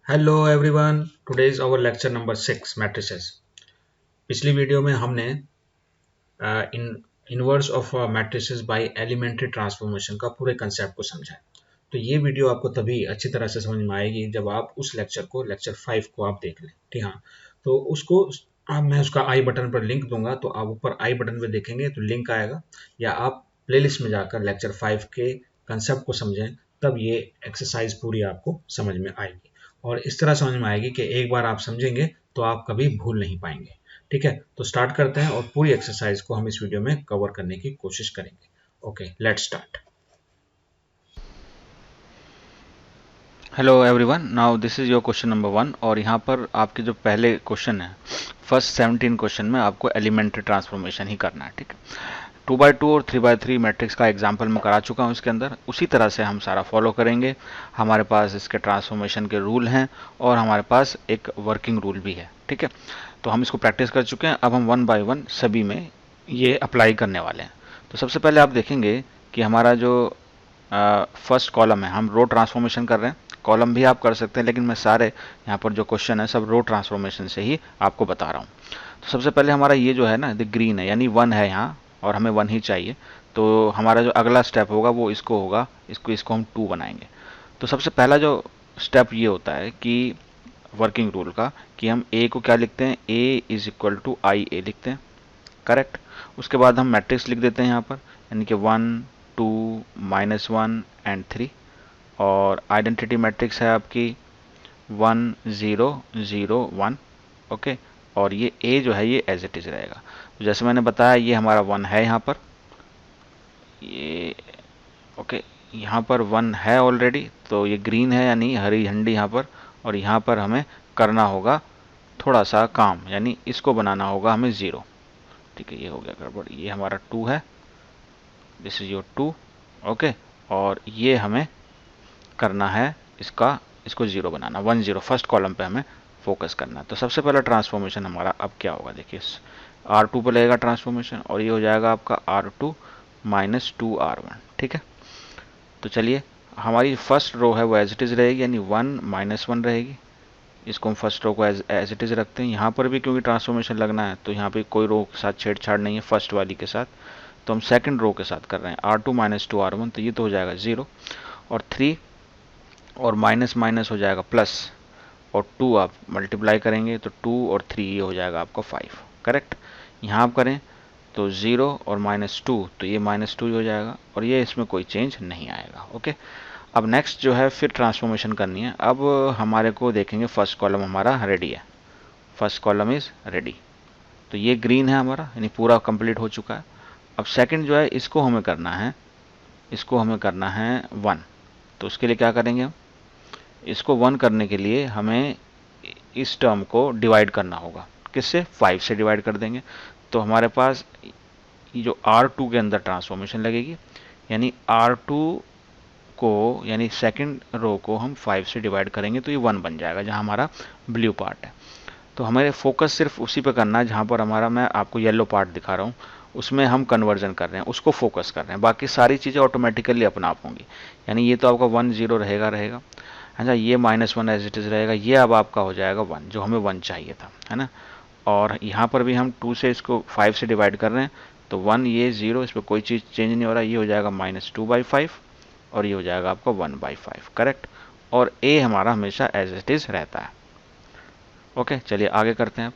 Hello everyone, today is our lecture number 6 matrices. पिछली वीडियो में हमने इन inverse of matrices by elementary transformation का पूरे कंसेप्ट को समझा है। तो ये वीडियो आपको तभी अच्छी तरह से समझ में आएगी जब आप उस लेक्चर 5 को आप देख लें। ठीक हाँ, तो उसको मैं उसका आई बटन पर लिंक दूंगा, तो आप ऊपर आई बटन पर देखेंगे तो लिंक आएगा, या आप प्लेलिस्ट में जाकर लेक्चर 5 के कंसेप्ट को समझें, तब ये एक्सरसाइज पूरी आपको समझ में आएगी। और इस तरह समझ में आएगी कि एक बार आप समझेंगे तो आप कभी भूल नहीं पाएंगे। ठीक है, तो स्टार्ट करते हैं और पूरी एक्सरसाइज को हम इस वीडियो में कवर करने की कोशिश करेंगे। Okay, let's start. Hello everyone, now this is your question number 1। और यहाँ पर आपके जो पहले क्वेश्चन है, फर्स्ट 17 क्वेश्चन में आपको एलिमेंट्री ट्रांसफॉर्मेशन ही करना है। ठीक है, 2x2 और 3x3 मैट्रिक्स का एग्जाम्पल मैं करा चुका हूँ। इसके अंदर उसी तरह से हम सारा फॉलो करेंगे। हमारे पास इसके ट्रांसफॉर्मेशन के रूल हैं और हमारे पास एक वर्किंग रूल भी है। ठीक है, तो हम इसको प्रैक्टिस कर चुके हैं। अब हम 1 बाय 1 सभी में ये अप्लाई करने वाले हैं। तो सबसे पहले आप देखेंगे कि हमारा जो फर्स्ट कॉलम है, हम रो ट्रांसफॉर्मेशन कर रहे हैं। कॉलम भी आप कर सकते हैं, लेकिन मैं सारे यहाँ पर जो क्वेश्चन है सब रो ट्रांसफॉर्मेशन से ही आपको बता रहा हूँ। तो सबसे पहले हमारा ये जो है ना, द ग्रीन है, यानी 1 है यहाँ और हमें 1 ही चाहिए। तो हमारा जो अगला स्टेप होगा वो इसको होगा, इसको हम 2 बनाएंगे। तो सबसे पहला जो स्टेप ये होता है कि वर्किंग रूल का, कि हम ए को क्या लिखते हैं, ए इज इक्वल टू आई ए लिखते हैं। करेक्ट। उसके बाद हम मैट्रिक्स लिख देते हैं यहाँ पर, यानी कि 1 2 -1 एंड 3। और आइडेंटिटी मैट्रिक्स है आपकी 1 0 0 1। ओके, और ये ए जो है ये एज इट इज रहेगा। तो जैसे मैंने बताया, ये हमारा 1 है यहाँ पर, ये ओके, यहाँ पर 1 है ऑलरेडी, तो ये ग्रीन है यानी हरी झंडी यहाँ पर। और यहाँ पर हमें करना होगा थोड़ा सा काम, यानी इसको बनाना होगा हमें 0। ठीक है, ये हो गया गड़बड़। ये हमारा 2 है, दिस इज योर 2। ओके, और ये हमें करना है इसको 0 बनाना, 1 0 फर्स्ट कॉलम पे हमें फोकस करना है। तो सबसे पहला ट्रांसफॉर्मेशन हमारा अब क्या होगा, देखिए R2 पे लगेगा ट्रांसफॉर्मेशन, और ये हो जाएगा आपका R2 -2 R1। ठीक है, तो चलिए, हमारी फर्स्ट रो है वो एज इट इज़ रहेगी, यानी 1 -1 रहेगी। इसको हम फर्स्ट रो को एज इट इज़ रखते हैं। यहाँ पर भी क्योंकि ट्रांसफॉर्मेशन लगना है, तो यहाँ पे कोई रो के साथ छेड़छाड़ नहीं है फर्स्ट वाली के साथ, तो हम सेकंड रो के साथ कर रहे हैं R2 -2 R1। तो ये तो हो जाएगा 0, और 3 और माइनस माइनस हो जाएगा प्लस, और 2 आप मल्टीप्लाई करेंगे तो 2 और 3 ये हो जाएगा आपका 5। करेक्ट। यहाँ आप करें तो 0 और -2, तो ये -2 ही हो जाएगा, और ये इसमें कोई चेंज नहीं आएगा। ओके, अब नेक्स्ट जो है फिर ट्रांसफॉर्मेशन करनी है। अब हमारे को देखेंगे फर्स्ट कॉलम हमारा रेडी है, फर्स्ट कॉलम इज रेडी। तो ये ग्रीन है हमारा, यानी पूरा कंप्लीट हो चुका है। अब सेकंड जो है, इसको हमें करना है, इसको हमें करना है 1। तो उसके लिए क्या करेंगे हम, इसको 1 करने के लिए हमें इस टर्म को डिवाइड करना होगा। किससे, 5 से डिवाइड कर देंगे। तो हमारे पास ये जो R2 के अंदर ट्रांसफॉर्मेशन लगेगी, यानी R2 को, यानी सेकंड रो को हम 5 से डिवाइड करेंगे तो ये 1 बन जाएगा, जहां हमारा ब्लू पार्ट है। तो हमारे फोकस सिर्फ उसी पे करना है जहां पर हमारा, मैं आपको येलो पार्ट दिखा रहा हूँ, उसमें हम कन्वर्जन कर रहे हैं, उसको फोकस कर रहे हैं। बाकी सारी चीज़ें ऑटोमेटिकली अपना आप होंगी। यानी ये तो आपका 1 0 रहेगा रहेगा, अच्छा, ये -1 एज इट इज़ रहेगा। ये अब आपका हो जाएगा 1, जो हमें 1 चाहिए था, है ना। और यहाँ पर भी हम 2 से इसको 5 से डिवाइड कर रहे हैं, तो 1 ये 0, इस पर कोई चीज़ चेंज नहीं हो रहा। ये हो जाएगा -2/5, और ये हो जाएगा आपका 1/5। करेक्ट। और ए हमारा हमेशा एज इट इज़ रहता है। ओके, चलिए आगे करते हैं।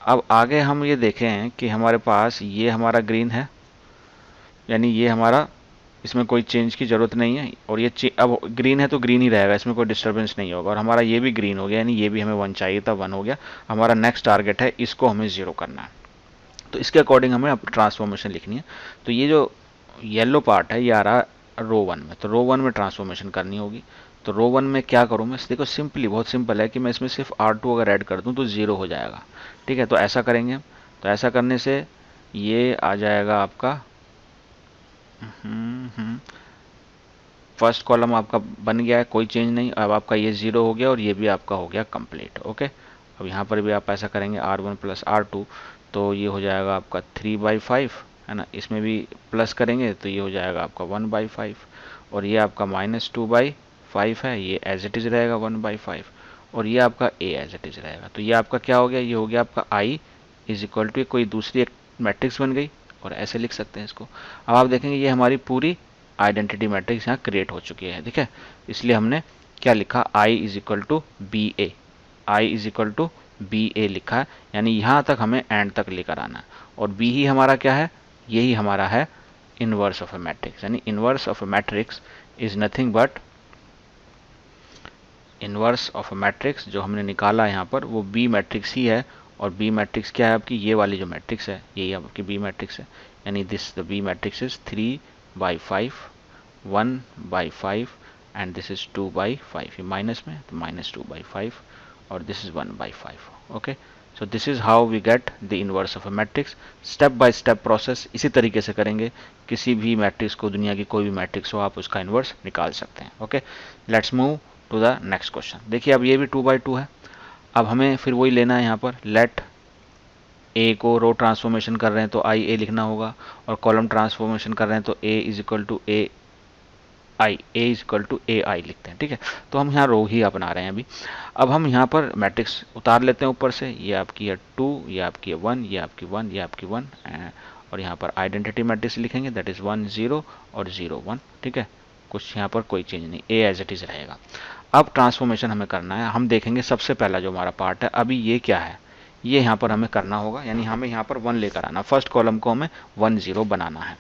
अब आगे हम ये देखें कि हमारे पास ये हमारा ग्रीन है, यानी ये हमारा, इसमें कोई चेंज की ज़रूरत नहीं है। और ये अब ग्रीन है तो ग्रीन ही रहेगा, इसमें कोई डिस्टर्बेंस नहीं होगा। और हमारा ये भी ग्रीन हो गया, यानी ये भी हमें 1 चाहिए था, 1 हो गया। हमारा नेक्स्ट टारगेट है, इसको हमें 0 करना है। तो इसके अकॉर्डिंग हमें अब ट्रांसफॉर्मेशन लिखनी है। तो ये जो येलो पार्ट है ये आ रहा रो 1 में, तो रो 1 में ट्रांसफॉर्मेशन करनी होगी। तो रो 1 में क्या करूँ मैं, देखो सिंपली, बहुत सिंपल है कि मैं इसमें सिर्फ R2 अगर ऐड कर दूँ तो 0 हो जाएगा। ठीक है, तो ऐसा करेंगे हम। तो ऐसा करने से ये आ जाएगा आपका, फर्स्ट कॉलम आपका बन गया है, कोई चेंज नहीं। अब आपका ये 0 हो गया और ये भी आपका हो गया कंप्लीट। ओके, अब यहाँ पर भी आप ऐसा करेंगे R1 + R2, तो ये हो जाएगा आपका 3/5, है ना। इसमें भी प्लस करेंगे तो ये हो जाएगा आपका 1/5, और ये आपका -2/5 है, ये एज इट इज़ रहेगा 1/5। और ये आपका ए एज इट इज रहेगा। तो ये आपका क्या हो गया, ये हो गया आपका आई इज इक्वल टू कोई दूसरी एक मैट्रिक्स बन गई, और ऐसे लिख सकते हैं इसको। अब आप देखेंगे ये हमारी पूरी आइडेंटिटी मैट्रिक्स यहाँ क्रिएट हो चुकी है, ठीक है। इसलिए हमने क्या लिखा, I is equal to B A, I is equal to B A लिखा है, यानी यहाँ तक हमें एंड तक लेकर आना है। और बी ही हमारा क्या है, यही हमारा है इनवर्स ऑफ ए मैट्रिक्स, यानी inverse of A matrix is nothing but, inverse of a matrix जो हमने निकाला यहाँ पर वो बी मैट्रिक्स ही है। और बी मैट्रिक्स क्या है आपकी, ये वाली जो मैट्रिक्स है यही आपकी बी मैट्रिक्स है, यानी this the B matrix is 3/5, 1/5 and this is 2/5, ये माइनस में तो -2/5 और this is 1/5। Okay, so this is how we get the inverse of a matrix. Step by step process इसी तरीके से करेंगे, किसी भी मैट्रिक्स को, दुनिया की कोई भी मैट्रिक्स हो, आप उसका इनवर्स निकाल सकते हैं। Okay, let's move to the next question. देखिए अब ये भी 2/2 है। अब हमें फिर वही लेना है यहाँ पर, लेट ए को रो ट्रांसफॉर्मेशन कर रहे हैं तो आई ए लिखना होगा, और कॉलम ट्रांसफॉर्मेशन कर रहे हैं तो A is equal to A I, A is equal to A I लिखते हैं, ठीक है। तो हम यहाँ रो ही अपना रहे हैं अभी। अब हम यहाँ पर मैट्रिक्स उतार लेते हैं ऊपर से, ये आपकी है 2, ये आपकी है 1, ये आपकी 1, ये आपकी 1, और यहाँ पर आइडेंटिटी मैट्रिक्स लिखेंगे, दैट इज 1 0 और 0 1, ठीक है। कुछ यहाँ पर कोई चेंज नहीं, ए एज इट इज रहेगा। अब ट्रांसफॉर्मेशन हमें करना है, हम देखेंगे सबसे पहला जो हमारा पार्ट है अभी ये क्या है, ये यहाँ पर हमें करना होगा, यानी हमें यहाँ पर 1 लेकर आना, फर्स्ट कॉलम को हमें 1 0 बनाना है।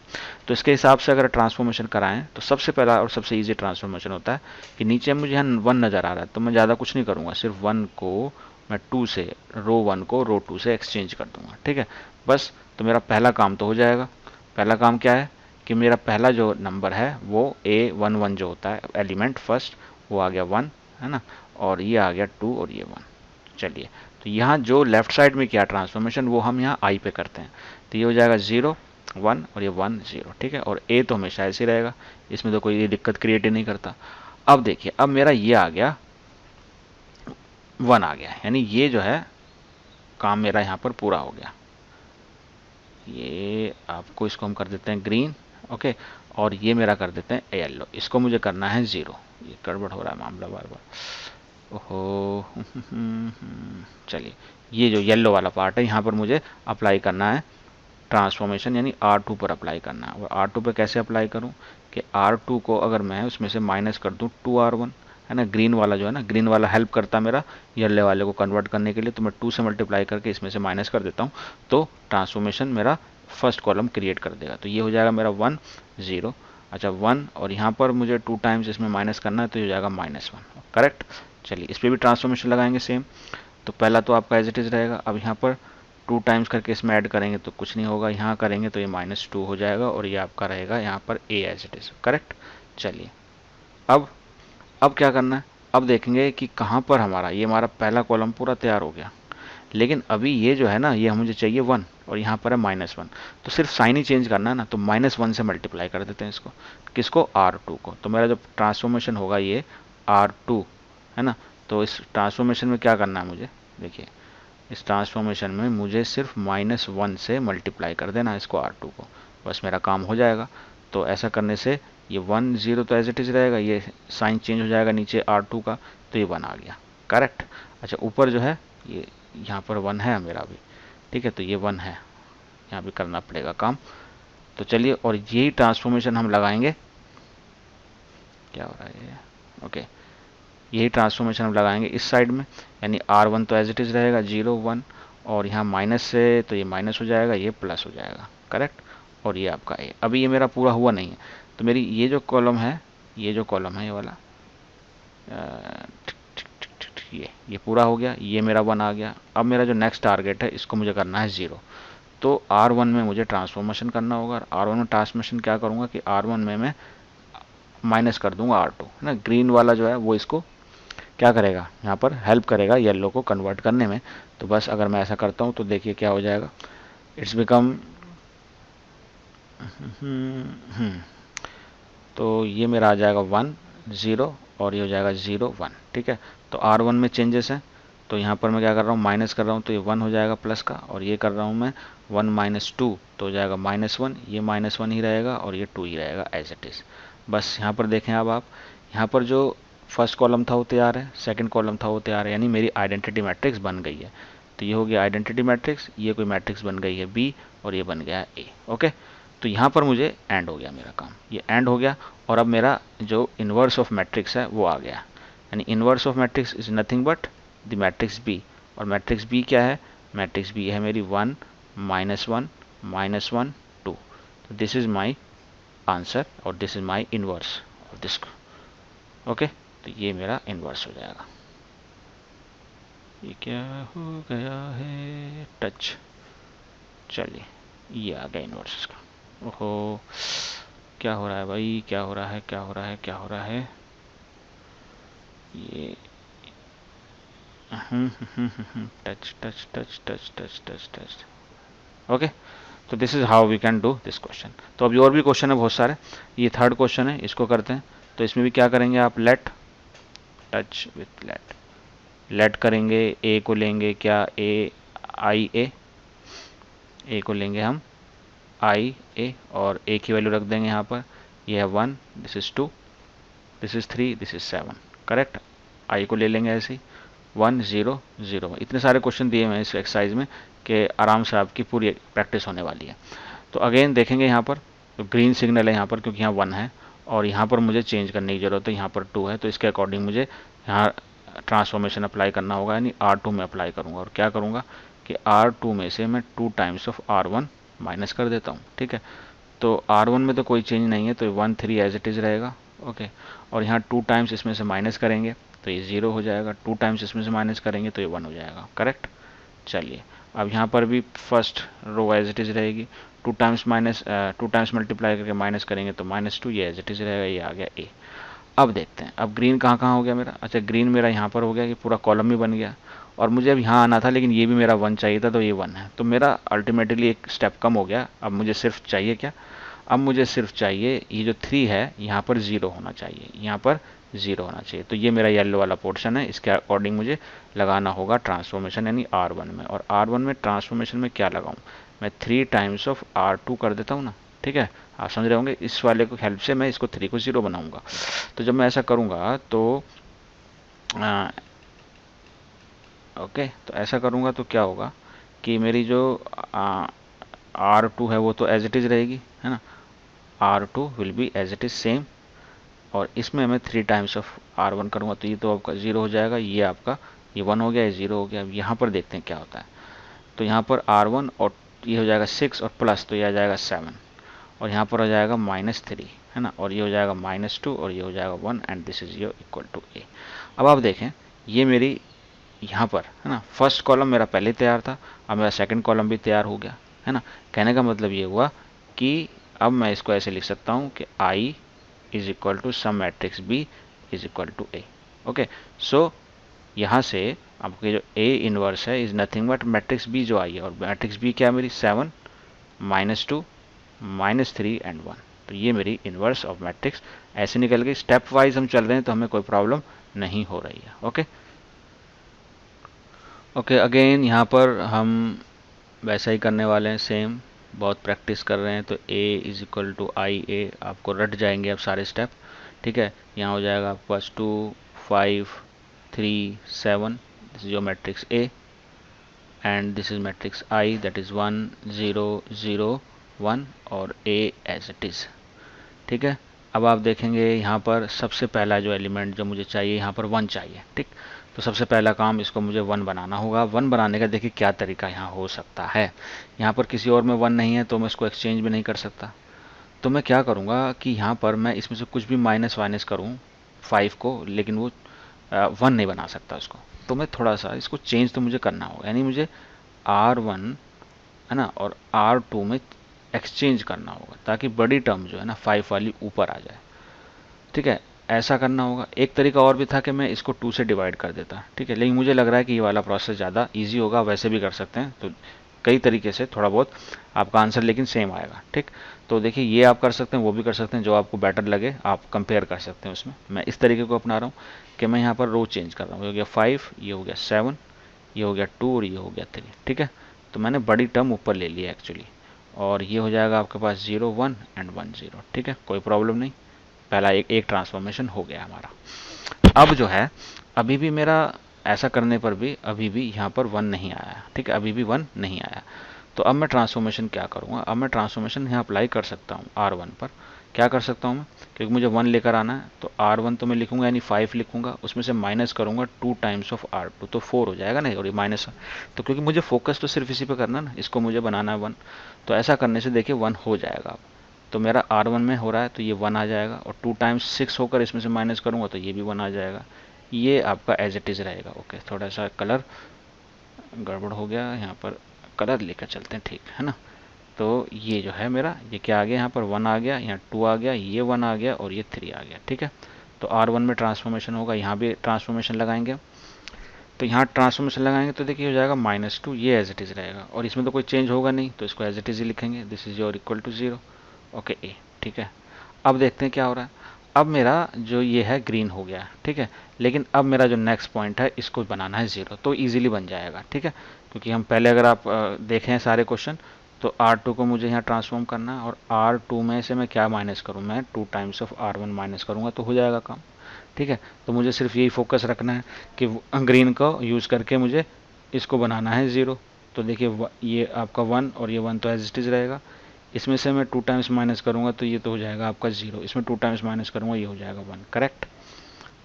तो इसके हिसाब से अगर ट्रांसफॉर्मेशन कराएं तो सबसे पहला और सबसे इजी ट्रांसफॉर्मेशन होता है कि नीचे मुझे यहाँ 1 नज़र आ रहा है, तो मैं ज़्यादा कुछ नहीं करूँगा, सिर्फ 1 को मैं 2 से, रो 1 को रो 2 से एक्सचेंज कर दूंगा, ठीक है। बस, तो मेरा पहला काम तो हो जाएगा। पहला काम क्या है कि मेरा पहला जो नंबर है वो A11 जो होता है एलिमेंट फर्स्ट, वो आ गया 1, है ना, और ये आ गया 2 और ये 1। चलिए, तो यहाँ जो लेफ्ट साइड में क्या ट्रांसफॉर्मेशन वो हम यहाँ आई पे करते हैं, तो ये हो जाएगा 0 1 और ये 1 0, ठीक है। और ए तो हमेशा ऐसे ही रहेगा, इसमें तो कोई दिक्कत क्रिएट ही नहीं करता। अब देखिए, अब मेरा ये आ गया 1 आ गया, यानी ये जो है काम मेरा यहाँ पर पूरा हो गया। ये आपको, इसको हम कर देते हैं ग्रीन, ओके, और ये मेरा कर देते हैं येलो, इसको मुझे करना है 0। ये गड़बड़ हो रहा है मामला बार बार, ओहो। चलिए, ये जो येलो वाला पार्ट है यहाँ पर मुझे अप्लाई करना है ट्रांसफॉर्मेशन, यानी R2 पर अप्लाई करना है। और R2 पे कैसे अप्लाई करूँ कि R2 को अगर मैं उसमें से माइनस कर दूँ 2R1, है ना, ग्रीन वाला जो है ना, ग्रीन वाला हेल्प करता मेरा येलो वाले को कन्वर्ट करने के लिए, तो मैं 2 से मल्टीप्लाई करके इसमें से माइनस कर देता हूँ, तो ट्रांसफॉर्मेशन मेरा फर्स्ट कॉलम क्रिएट कर देगा। तो ये हो जाएगा मेरा 1 0, अच्छा 1, और यहाँ पर मुझे 2 टाइम्स इसमें माइनस करना है, तो ये हो जाएगा -1, करेक्ट। चलिए, इस पर भी ट्रांसफॉर्मेशन लगाएंगे सेम। तो पहला तो आपका एज इट इज़ रहेगा। अब यहाँ पर 2 टाइम्स करके इसमें ऐड करेंगे तो कुछ नहीं होगा, यहाँ करेंगे तो ये -2 हो जाएगा, और ये आपका रहेगा यहाँ पर ए एज इट इज़, करेक्ट। चलिए, अब क्या करना है, अब देखेंगे कि कहाँ पर हमारा, ये हमारा पहला कॉलम पूरा तैयार हो गया, लेकिन अभी ये जो है ना, ये मुझे चाहिए 1 और यहाँ पर है -1, तो सिर्फ साइन ही चेंज करना है ना, तो -1 से मल्टीप्लाई कर देते हैं इसको, किसको, R2 को। तो मेरा जो ट्रांसफॉर्मेशन होगा ये R2, है ना। तो इस ट्रांसफॉर्मेशन में क्या करना है मुझे, देखिए इस ट्रांसफॉर्मेशन में मुझे सिर्फ -1 से मल्टीप्लाई कर देना है इसको, R2 को, बस मेरा काम हो जाएगा। तो ऐसा करने से ये 1 0 तो एज इट इज़ रहेगा, ये साइन चेंज हो जाएगा नीचे R2 का, तो ये 1 आ गया, करेक्ट। अच्छा, ऊपर जो है ये यहाँ पर 1 है मेरा भी, ठीक है, तो ये 1 है, यहाँ भी करना पड़ेगा काम। तो चलिए, और यही ट्रांसफॉर्मेशन हम लगाएंगे, क्या हो रहा है ये, ओके, यही ट्रांसफॉर्मेशन हम लगाएंगे इस साइड में, यानी R1 तो एज इट इज़ रहेगा 0 1, और यहाँ माइनस से तो ये माइनस हो जाएगा, ये प्लस हो जाएगा, करेक्ट। और ये आपका ए, अभी ये मेरा पूरा हुआ नहीं है, तो मेरी ये जो कॉलम है, ये जो कॉलम है ये वाला, ये पूरा हो गया, ये मेरा 1 आ गया। अब मेरा जो नेक्स्ट टारगेट है, इसको मुझे करना है 0, तो R1 में मुझे ट्रांसफॉर्मेशन करना होगा। R1 में ट्रांसफॉर्मेशन क्या करूँगा कि R1 में मैं माइनस कर दूंगा R2, है ना, ग्रीन वाला जो है वो इसको क्या करेगा, यहाँ पर हेल्प करेगा येलो को कन्वर्ट करने में। तो बस अगर मैं ऐसा करता हूँ तो देखिए क्या हो जाएगा, इट्स बिकम, तो ये मेरा आ जाएगा 1 0 और ये हो जाएगा 0 1, ठीक है। तो R1 में चेंजेस हैं, तो यहाँ पर मैं क्या कर रहा हूँ, माइनस कर रहा हूँ, तो ये 1 हो जाएगा प्लस का, और ये कर रहा हूँ मैं 1 -2, तो हो जाएगा -1, ये -1 ही रहेगा और ये 2 ही रहेगा एज इट इज़। बस यहाँ पर देखें अब आप, यहाँ पर जो फर्स्ट कॉलम था वो तैयार है, सेकंड कॉलम था वो तैयार है, यानी मेरी आइडेंटिटी मैट्रिक्स बन गई है। तो ये हो गया आइडेंटिटी मैट्रिक्स, ये कोई मैट्रिक्स बन गई है बी, और ये बन गया ए। ओके, तो यहाँ पर मुझे एंड हो गया मेरा काम, ये एंड हो गया। और अब मेरा जो इन्वर्स ऑफ मैट्रिक्स है वो आ गया, यानी inverse of matrix is nothing but the matrix B. और मैट्रिक्स बी क्या है? मैट्रिक्स बी है मेरी 1 -1 -1 2। तो दिस इज माई आंसर और this is my inverse of this. Okay, तो ये मेरा इन्वर्स हो जाएगा। ये क्या हो गया है? टच। चलिए, ये आ गया इन्वर्स इसका। ओहो, क्या हो रहा है भाई? क्या हो रहा है? क्या हो रहा है? क्या हो रहा है? ये touch touch touch touch touch touch touch. Okay, तो this is how we can do this question. तो अभी और भी क्वेश्चन है बहुत सारे। ये थर्ड क्वेश्चन है, इसको करते हैं। तो इसमें भी क्या करेंगे आप? Let touch with let, let करेंगे, ए को लेंगे क्या? ए आई ए को लेंगे हम आई ए, और ए की वैल्यू रख देंगे यहाँ पर। ये है 1, this is 2, this is 3, this is 7। Correct, I को ले लेंगे ऐसे ही 1 0 0। इतने सारे क्वेश्चन दिए हुए हैं इस एक्सरसाइज में कि आराम से आपकी पूरी प्रैक्टिस होने वाली है। तो अगेन देखेंगे यहाँ पर तो ग्रीन सिग्नल है यहाँ पर, क्योंकि यहाँ 1 है और यहाँ पर मुझे चेंज करने की ज़रूरत है, यहाँ पर 2 है। तो इसके अकॉर्डिंग मुझे यहाँ ट्रांसफॉर्मेशन अप्लाई करना होगा, यानी R2 में अप्लाई करूँगा। और क्या करूँगा कि R2 में से मैं 2 टाइम्स ऑफ R1 माइनस कर देता हूँ। ठीक है, तो R1 में तो कोई चेंज नहीं है, तो 1 3 एज इट इज़ रहेगा। ओके, और यहाँ 2 टाइम्स इसमें से माइनस करेंगे तो ये 0 हो जाएगा, 2 टाइम्स इसमें से माइनस करेंगे तो ये 1 हो जाएगा। करेक्ट, चलिए अब यहाँ पर भी first row as it is रहेगी, 2 टाइम्स मल्टीप्लाई करके माइनस करेंगे तो -2, ये एज इट इज़ रहेगा, ये आ गया ए। अब देखते हैं अब ग्रीन कहाँ कहाँ हो गया मेरा। अच्छा, ग्रीन मेरा यहाँ पर हो गया कि पूरा कॉलम ही बन गया, और मुझे अब यहाँ आना था लेकिन ये भी मेरा 1 चाहिए था, तो ये 1 है। तो मेरा अल्टीमेटली एक स्टेप कम हो गया। अब मुझे सिर्फ चाहिए क्या? अब मुझे सिर्फ चाहिए ये जो 3 है यहाँ पर 0 होना चाहिए, यहाँ पर 0 होना चाहिए। तो ये मेरा येलो वाला पोर्शन है, इसके अकॉर्डिंग मुझे लगाना होगा ट्रांसफॉर्मेशन, यानी R1 में। और R1 में ट्रांसफॉर्मेशन में क्या लगाऊं? मैं 3 टाइम्स ऑफ R2 कर देता हूँ ना। ठीक है, आप समझ रहे होंगे, इस वाले को हेल्प से मैं इसको 3 को 0 बनाऊंगा। तो जब मैं ऐसा करूंगा तो ओके, तो ऐसा करूंगा तो क्या होगा कि मेरी जो R2 है वो तो एज इट इज़ रहेगी, है ना। R2 will be as it is same, और इसमें मैं 3 टाइम्स ऑफ R1 करूँगा तो ये तो आपका 0 हो जाएगा, ये आपका ये 1 हो गया, ये 0 हो गया। अब यहाँ पर देखते हैं क्या होता है। तो यहाँ पर R1 और ये हो जाएगा 6 और प्लस, तो ये आ जाएगा 7, और यहाँ पर हो जाएगा -3, है ना, और ये हो जाएगा -2 और ये हो जाएगा 1, and this is your equal to A. अब आप देखें, ये मेरी यहाँ पर, है ना, फर्स्ट कॉलम मेरा पहले तैयार था, अब मेरा सेकंड कॉलम भी तैयार हो गया, है ना। कहने का मतलब ये हुआ कि अब मैं इसको ऐसे लिख सकता हूँ कि I is equal to some matrix B is equal to A. Okay, so यहाँ से आपके जो A इनवर्स है is nothing but matrix B जो आई है, और मैट्रिक्स B क्या है मेरी? 7 -2 -3 एंड 1। तो ये मेरी इनवर्स ऑफ मैट्रिक्स ऐसे निकल गई। स्टेप वाइज हम चल रहे हैं तो हमें कोई प्रॉब्लम नहीं हो रही है। ओके ओके, अगेन यहाँ पर हम वैसा ही करने वाले हैं, सेम, बहुत प्रैक्टिस कर रहे हैं। तो A is equal to I ए, आपको रट जाएंगे अब सारे स्टेप। ठीक है, यहाँ हो जाएगा आपके पास 2 5 3 7, this is your matrix A, and this is matrix I, that is 1 0 0 1, और A एज इट इज़। ठीक है, अब आप देखेंगे यहाँ पर सबसे पहला जो एलिमेंट जो मुझे चाहिए, यहाँ पर 1 चाहिए। ठीक, तो सबसे पहला काम इसको मुझे 1 बनाना होगा। 1 बनाने का देखिए क्या तरीका यहाँ हो सकता है। यहाँ पर किसी और में 1 नहीं है तो मैं इसको एक्सचेंज भी नहीं कर सकता। तो मैं क्या करूँगा कि यहाँ पर मैं इसमें से कुछ भी माइनस वाइनस करूँ 5 को, लेकिन वो 1 नहीं बना सकता उसको। तो मैं थोड़ा सा इसको चेंज तो मुझे करना होगा, यानी मुझे R1, है ना, और R2 में एक्सचेंज करना होगा, ताकि बड़ी टर्म जो है ना 5 वाली ऊपर आ जाए। ठीक है, ऐसा करना होगा। एक तरीका और भी था कि मैं इसको 2 से डिवाइड कर देता। ठीक है, लेकिन मुझे लग रहा है कि ये वाला प्रोसेस ज़्यादा इजी होगा। वैसे भी कर सकते हैं, तो कई तरीके से थोड़ा बहुत आपका आंसर लेकिन सेम आएगा। ठीक, तो देखिए ये आप कर सकते हैं, वो भी कर सकते हैं, जो आपको बेटर लगे आप कंपेयर कर सकते हैं उसमें। मैं इस तरीके को अपना रहा हूँ कि मैं यहाँ पर रो चेंज कर रहा हूँ। ये हो गया 5, ये हो गया 7, ये हो गया 2 और ये हो गया 3। ठीक है, तो मैंने बड़ी टर्म ऊपर ले लिया एक्चुअली, और ये हो जाएगा आपके पास 0 1 एंड 1 0। ठीक है, कोई प्रॉब्लम नहीं, पहला एक ट्रांसफॉर्मेशन हो गया हमारा। अब जो है अभी भी मेरा ऐसा करने पर भी अभी भी यहाँ पर 1 नहीं आया, ठीक है, अभी भी 1 नहीं आया। तो अब मैं ट्रांसफॉर्मेशन क्या करूँगा, अब मैं ट्रांसफॉर्मेशन यहाँ अप्लाई कर सकता हूँ R1 पर। क्या कर सकता हूँ मैं, क्योंकि मुझे 1 लेकर आना है, तो R1 तो मैं लिखूंगा यानी 5 लिखूंगा, उसमें से माइनस करूंगा 2 टाइम्स ऑफ R2, तो 4 हो जाएगा ना, और ये माइनस। तो क्योंकि मुझे फोकस तो सिर्फ इसी पे करना ना, इसको मुझे बनाना है 1, तो ऐसा करने से देखिए 1 हो जाएगा। अब तो मेरा R1 में हो रहा है तो ये 1 आ जाएगा, और 2 टाइम्स 6 होकर इसमें से माइनस करूंगा तो ये भी 1 आ जाएगा। ये आपका एज इट इज़ रहेगा। ओके, थोड़ा सा कलर गड़बड़ हो गया यहाँ पर, कलर लेकर चलते हैं, ठीक है ना। तो ये जो है मेरा, ये क्या आ गया, यहाँ पर 1 आ गया, यहाँ 2 आ गया, ये 1 आ गया और ये 3 आ गया, ठीक है। तो R1 में ट्रांसफॉर्मेशन होगा, यहाँ भी ट्रांसफॉर्मेशन लगाएंगे, तो यहाँ ट्रांसफॉर्मेशन लगाएंगे तो देखिए हो जाएगा -2, ये एज इट इज़ रहेगा, और इसमें तो कोई चेंज होगा नहीं तो इसको एज इट इज़ ही लिखेंगे, this is your equal to 0। Okay A, ठीक है। अब देखते हैं क्या हो रहा है। अब मेरा जो ये है ग्रीन हो गया, ठीक है, लेकिन अब मेरा जो नेक्स्ट पॉइंट है इसको बनाना है 0, तो इजीली बन जाएगा, ठीक है। क्योंकि हम पहले अगर आप देखें सारे क्वेश्चन, तो R2 को मुझे यहाँ ट्रांसफॉर्म करना है, और R2 में से मैं क्या माइनस करूँ, मैं 2 टाइम्स ऑफ R1 माइनस करूँगा तो हो जाएगा काम, ठीक है। तो मुझे सिर्फ यही फोकस रखना है कि ग्रीन को यूज़ करके मुझे इसको बनाना है 0। तो देखिए ये आपका 1 और ये 1 तो एज इट इज़ रहेगा, इसमें से मैं 2 टाइम्स माइनस करूँगा तो ये तो हो जाएगा आपका 0, इसमें 2 टाइम्स माइनस करूँगा ये हो जाएगा 1, करेक्ट।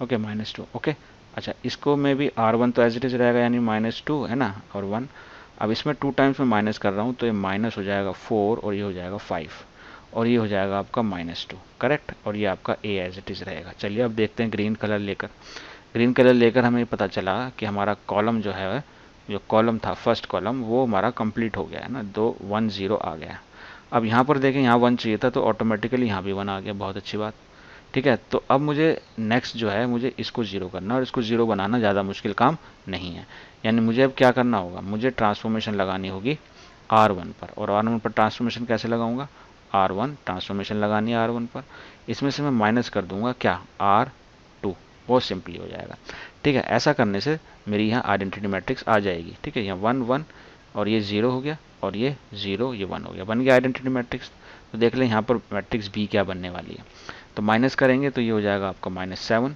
Okay, -2, okay. अच्छा, इसको में भी R1 तो एज इट इज़ रहेगा यानी -2 है ना, और 1। अब इसमें 2 टाइम्स में माइनस कर रहा हूँ तो ये माइनस हो जाएगा 4 और ये हो जाएगा 5, और ये हो जाएगा आपका -2, करेक्ट। और ये आपका ए एज इट इज़ रहेगा। चलिए अब देखते हैं ग्रीन कलर लेकर। ग्रीन कलर लेकर हमें पता चला कि हमारा कॉलम जो है, जो कॉलम था फर्स्ट कॉलम, वो हमारा कंप्लीट हो गया है ना, 1 0 आ गया। अब यहाँ पर देखें, यहाँ 1 चाहिए था तो ऑटोमेटिकली यहाँ भी 1 आ गया, बहुत अच्छी बात, ठीक है। तो अब मुझे नेक्स्ट जो है मुझे इसको 0 करना है, और इसको 0 बनाना ज़्यादा मुश्किल काम नहीं है। यानी मुझे अब क्या करना होगा, मुझे ट्रांसफॉर्मेशन लगानी होगी R1 पर, और R1 पर ट्रांसफॉर्मेशन कैसे लगाऊंगा, R1 ट्रांसफॉर्मेशन लगानी है R1 पर, इसमें से मैं माइनस कर दूंगा क्या, R2, बहुत सिंपली हो जाएगा, ठीक है। ऐसा करने से मेरी यहाँ आइडेंटिटी मैट्रिक्स आ जाएगी, ठीक है। यहाँ 1 1 और ये 0 हो गया, और ये 0 ये 1 हो गया, बन गया आइडेंटिटी मैट्रिक्स। तो देख लें यहाँ पर मैट्रिक्स बी क्या बनने वाली है। तो माइनस करेंगे तो ये हो जाएगा आपका -7,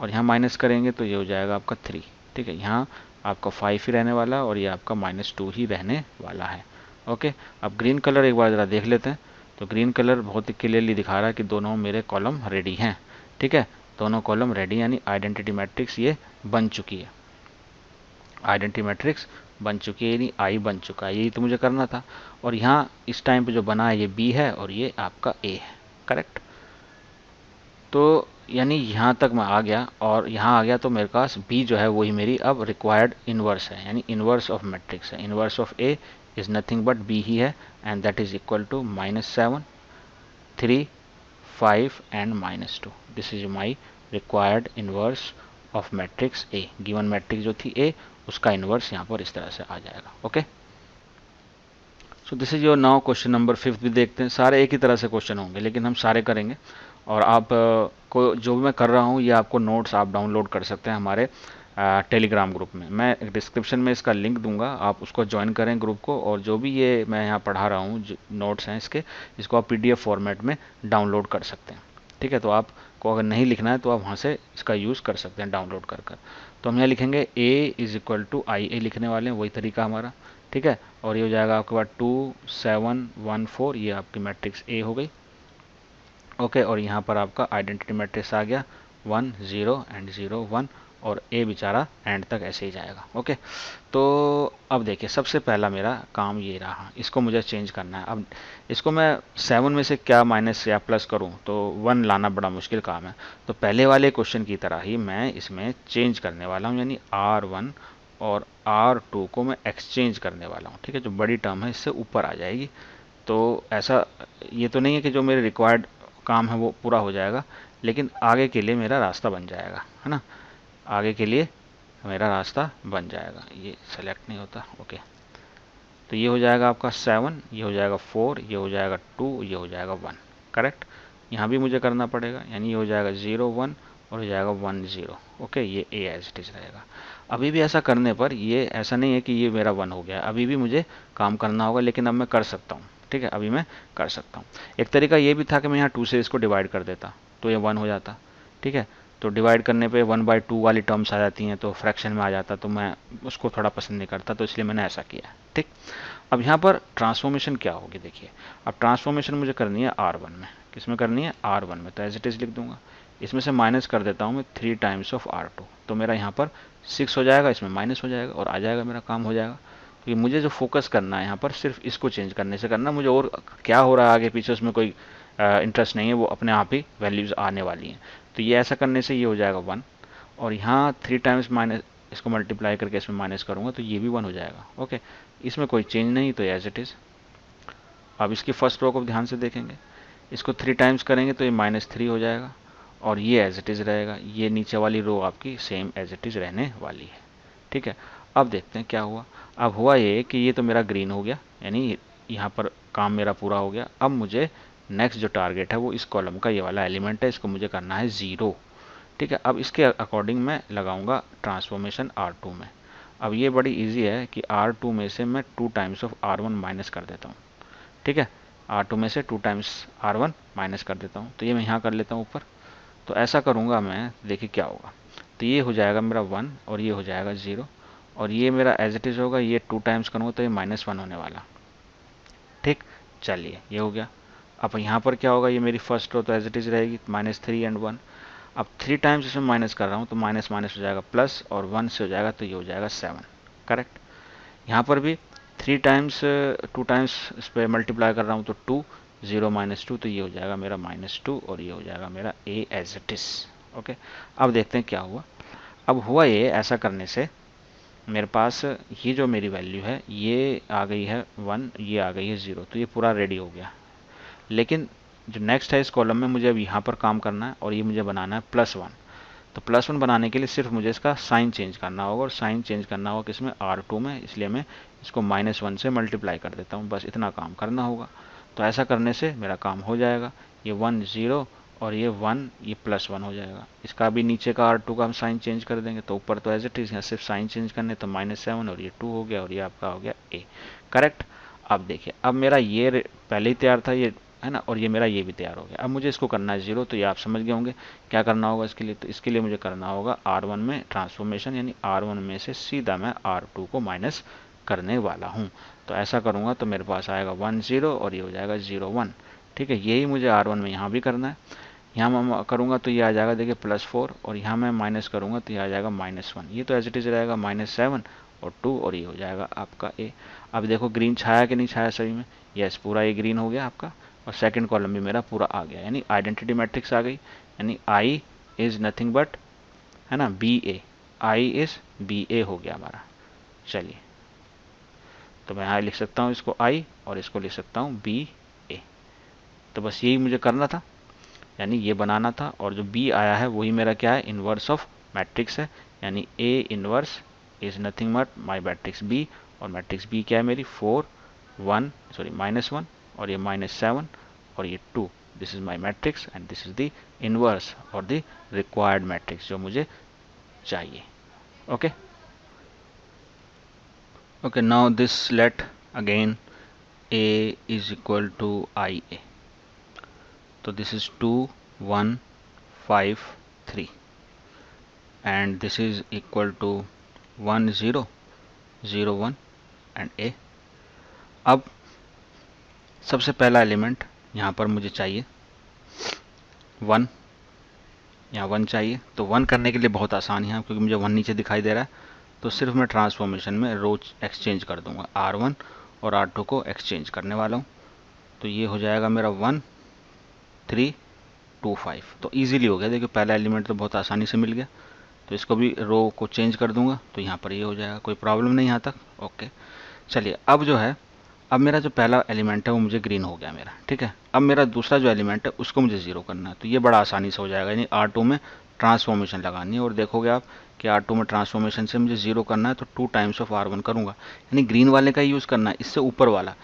और यहाँ माइनस करेंगे तो ये हो जाएगा आपका 3, ठीक है। यहाँ आपका 5 ही रहने वाला, और ये आपका -2 ही रहने वाला है। ओके, अब ग्रीन कलर एक बार ज़रा देख लेते हैं। तो ग्रीन कलर बहुत ही क्लियरली दिखा रहा है कि दोनों मेरे कॉलम रेडी हैं, ठीक है। दोनों कॉलम रेडी, यानी आइडेंटिटी मैट्रिक्स ये बन चुकी है, आइडेंटिटी मैट्रिक्स बन चुकी है, यानी आई बन चुका है, यही तो मुझे करना था। और यहाँ इस टाइम पे जो बना है ये बी है, और ये आपका ए है, करेक्ट। तो यानी यहाँ तक मैं आ गया, और यहाँ आ गया तो मेरे पास बी जो है वही मेरी अब रिक्वायर्ड इन्वर्स है, यानी इन्वर्स ऑफ मैट्रिक्स है। Inverse of A is nothing but B ही है, and that is equal to -7 3 5 and -2। This is my required inverse of matrix A. Given matrix जो थी ए, उसका इन्वर्स यहाँ पर इस तरह से आ जाएगा। Okay, so this is your now question number 5 भी देखते हैं। सारे एक ही तरह से क्वेश्चन होंगे, लेकिन हम सारे करेंगे। और आप को जो भी मैं कर रहा हूँ ये आपको नोट्स आप डाउनलोड कर सकते हैं हमारे टेलीग्राम ग्रुप में। मैं डिस्क्रिप्शन में इसका लिंक दूंगा, आप उसको ज्वाइन करें ग्रुप को, और जो भी ये मैं यहाँ पढ़ा रहा हूँ जो नोट्स हैं इसके, इसको आप PDF फॉर्मेट में डाउनलोड कर सकते हैं, ठीक है। तो आपको अगर नहीं लिखना है तो आप वहाँ से इसका यूज़ कर सकते हैं डाउनलोड कर कर। तो हम यहाँ लिखेंगे A = IA लिखने वाले हैं, वही तरीका हमारा, ठीक है। और ये हो जाएगा आपके पास 2 7 1 4, ये आपकी मैट्रिक्स A हो गई। ओके, और यहाँ पर आपका आइडेंटिटी मैट्रिक्स आ गया 1 0 एंड 0 1, और ए बेचारा एंड तक ऐसे ही जाएगा। ओके, तो अब देखिए सबसे पहला मेरा काम ये रहा, इसको मुझे चेंज करना है। अब इसको मैं 7 में से क्या माइनस या प्लस करूं, तो 1 लाना बड़ा मुश्किल काम है। तो पहले वाले क्वेश्चन की तरह ही मैं इसमें चेंज करने वाला हूं, यानी R1 और R2 को मैं एक्सचेंज करने वाला हूं, ठीक है। जो बड़ी टर्म है इससे ऊपर आ जाएगी। तो ऐसा ये तो नहीं है कि जो मेरे रिक्वायर्ड काम है वो पूरा हो जाएगा, लेकिन आगे के लिए मेरा रास्ता बन जाएगा, है ना। आगे के लिए मेरा रास्ता बन जाएगा। ये सेलेक्ट नहीं होता, ओके। तो ये हो जाएगा आपका 7, ये हो जाएगा 4, ये हो जाएगा 2, ये हो जाएगा 1, करेक्ट। यहाँ भी मुझे करना पड़ेगा, यानी ये हो जाएगा 0 1 और हो जाएगा 1 0। ओके, ये ए एज इट इज रहेगा। अभी भी ऐसा करने पर ये ऐसा नहीं है कि ये मेरा 1 हो गया, अभी भी मुझे काम करना होगा, लेकिन अब मैं कर सकता हूँ, ठीक है। अभी मैं कर सकता हूँ। एक तरीका ये भी था कि मैं यहाँ 2 से इसको डिवाइड कर देता तो ये 1 हो जाता, ठीक है। तो तो डिवाइड करने पे 1/2 वाली टर्म्स आ जाती हैं, तो फ्रैक्शन में आ जाता, तो मैं उसको थोड़ा पसंद नहीं करता, तो इसलिए मैंने ऐसा किया। ठीक, अब यहाँ पर ट्रांसफॉर्मेशन क्या होगी देखिए। अब ट्रांसफॉर्मेशन मुझे करनी है R1 में। किस में करनी है? R1 में। तो एज इट इज़ लिख दूंगा। इसमें से माइनस कर देता हूँ मैं 3 टाइम्स ऑफ R2, तो मेरा यहाँ पर 6 हो जाएगा, इसमें माइनस हो जाएगा और आ जाएगा, मेरा काम हो जाएगा। तो ये मुझे जो फोकस करना है यहाँ पर सिर्फ इसको चेंज करने से करना, मुझे और क्या हो रहा है आगे पीछे उसमें कोई इंटरेस्ट नहीं है, वो अपने आप ही वैल्यूज़ आने वाली हैं। तो ये ऐसा करने से ये हो जाएगा 1, और यहाँ 3 टाइम्स माइनस, इसको मल्टीप्लाई करके इसमें माइनस करूँगा तो ये भी 1 हो जाएगा। ओके, इसमें कोई चेंज नहीं, तो एज इट इज़। अब इसकी फर्स्ट रो को ध्यान से देखेंगे, इसको 3 टाइम्स करेंगे तो ये -3 हो जाएगा, और ये एज इट इज़ रहेगा। ये नीचे वाली रो आपकी सेम एज इट इज़ रहने वाली है। ठीक है, अब देखते हैं क्या हुआ। अब हुआ ये कि ये तो मेरा ग्रीन हो गया, यानी यहाँ पर काम मेरा पूरा हो गया। अब मुझे नेक्स्ट जो टारगेट है वो इस कॉलम का ये वाला एलिमेंट है, इसको मुझे करना है 0। ठीक है, अब इसके अकॉर्डिंग मैं लगाऊंगा ट्रांसफॉर्मेशन R2 में। अब ये बड़ी इजी है कि R2 में से मैं 2 टाइम्स ऑफ R1 माइनस कर देता हूँ। ठीक है, R2 में से 2 टाइम्स R1 माइनस कर देता हूँ, तो ये मैं यहाँ कर लेता हूँ ऊपर। तो ऐसा करूँगा मैं, देखिए क्या होगा। तो ये हो जाएगा मेरा 1 और ये हो जाएगा 0, और ये मेरा एज इट इज़ होगा। ये 2 टाइम्स करूँगा तो ये -1 होने वाला। ठीक, चलिए ये हो गया। अब यहाँ पर क्या होगा, ये मेरी फर्स्ट रो तो एज इट इज़ रहेगी, -3 एंड 1। अब 3 टाइम्स इसमें माइनस कर रहा हूँ तो माइनस माइनस हो जाएगा प्लस, और 1 से हो जाएगा तो ये हो जाएगा 7। करेक्ट, यहाँ पर भी 3 टाइम्स 2 टाइम्स इस पर मल्टीप्लाई कर रहा हूँ तो 2, 0 -2, तो ये हो जाएगा मेरा -2, और ये हो जाएगा मेरा A as it is. Okay, अब देखते हैं क्या हुआ। अब हुआ ये, ऐसा करने से मेरे पास ये जो मेरी वैल्यू है ये आ गई है 1, ये आ गई है 0, तो ये पूरा रेडी हो गया। लेकिन जो नेक्स्ट है इस कॉलम में, मुझे अब यहाँ पर काम करना है, और ये मुझे बनाना है +1। तो +1 बनाने के लिए सिर्फ मुझे इसका साइन चेंज करना होगा, और साइन चेंज करना होगा किसमें? R2 में। इसलिए मैं इसको -1 से मल्टीप्लाई कर देता हूँ, बस इतना काम करना होगा। तो ऐसा करने से मेरा काम हो जाएगा। ये 1 0 और ये 1, ये +1 हो जाएगा। इसका भी नीचे का R2 का हम साइन चेंज कर देंगे, तो ऊपर तो एज इट इज़, यहाँ सिर्फ साइन चेंज करने, तो -7 और ये 2 हो गया, और ये आपका हो गया A। करेक्ट। अब देखिए, अब मेरा ये पहले ही तैयार था, ये है ना, और ये मेरा ये भी तैयार हो गया। अब मुझे इसको करना है 0, तो ये आप समझ गए होंगे क्या करना होगा इसके लिए। तो इसके लिए मुझे करना होगा R1 में ट्रांसफॉर्मेशन, यानी R1 में से सीधा मैं R2 को माइनस करने वाला हूँ। तो ऐसा करूँगा तो मेरे पास आएगा 1 0, और ये हो जाएगा 0 1। ठीक है, यही मुझे R1 में यहाँ भी करना है। यहाँ मैं करूँगा तो ये आ जाएगा, देखिए +4, और यहाँ मैं माइनस करूँगा तो ये आ जाएगा -1। ये तो एज इट इज़ रहेगा -7 और 2, और ये हो जाएगा आपका A। अब देखो ग्रीन छाया कि नहीं छाया सभी में? यस, पूरा ये ग्रीन हो गया आपका, और सेकंड कॉलम भी मेरा पूरा आ गया, यानी आइडेंटिटी मैट्रिक्स आ गई, यानी I इज़ नथिंग बट, है ना, BA। I इज़ BA हो गया हमारा। चलिए, तो मैं यहाँ लिख सकता हूँ इसको I, और इसको लिख सकता हूँ BA। तो बस यही मुझे करना था, यानी ये बनाना था, और जो B आया है वही मेरा क्या है? इन्वर्स ऑफ मैट्रिक्स है, यानी A inverse is nothing but my matrix B, और मैट्रिक्स B क्या है मेरी? 4 1 सॉरी -1, और ये -7 और ये 2। This is my matrix, and this is the inverse और द रिक्वायर्ड मैट्रिक्स जो मुझे चाहिए। Okay okay, now this let again A is equal to IA. तो this is 2 1 5 3, and this is equal to 1 0 0 1 and A। अब सबसे पहला element यहाँ पर मुझे चाहिए 1, यहाँ 1 चाहिए। तो 1 करने के लिए बहुत आसान है, क्योंकि मुझे 1 नीचे दिखाई दे रहा है, तो सिर्फ मैं ट्रांसफॉर्मेशन में रो एक्सचेंज कर दूंगा, R1 और R2 को एक्सचेंज करने वाला हूँ। तो ये हो जाएगा मेरा 1 3 2 5। तो ईजिली हो गया, देखिए पहला एलिमेंट तो बहुत आसानी से मिल गया। तो इसको भी रो को चेंज कर दूंगा, तो यहाँ पर ये हो जाएगा, कोई प्रॉब्लम नहीं यहाँ तक। ओके, चलिए अब जो है, अब मेरा जो पहला एलिमेंट है वो मुझे ग्रीन हो गया मेरा। ठीक है, अब मेरा दूसरा जो एलिमेंट है उसको मुझे 0 करना है। तो ये बड़ा आसानी से हो जाएगा, यानी R2 में ट्रांसफॉर्मेशन लगानी है, और देखोगे आप कि R2 में ट्रांसफॉर्मेशन से मुझे 0 करना है, तो 2 टाइम्स ऑफ R1 करूँगा, यानी ग्रीन वाले का यूज़ करना है। इससे ऊपर वाला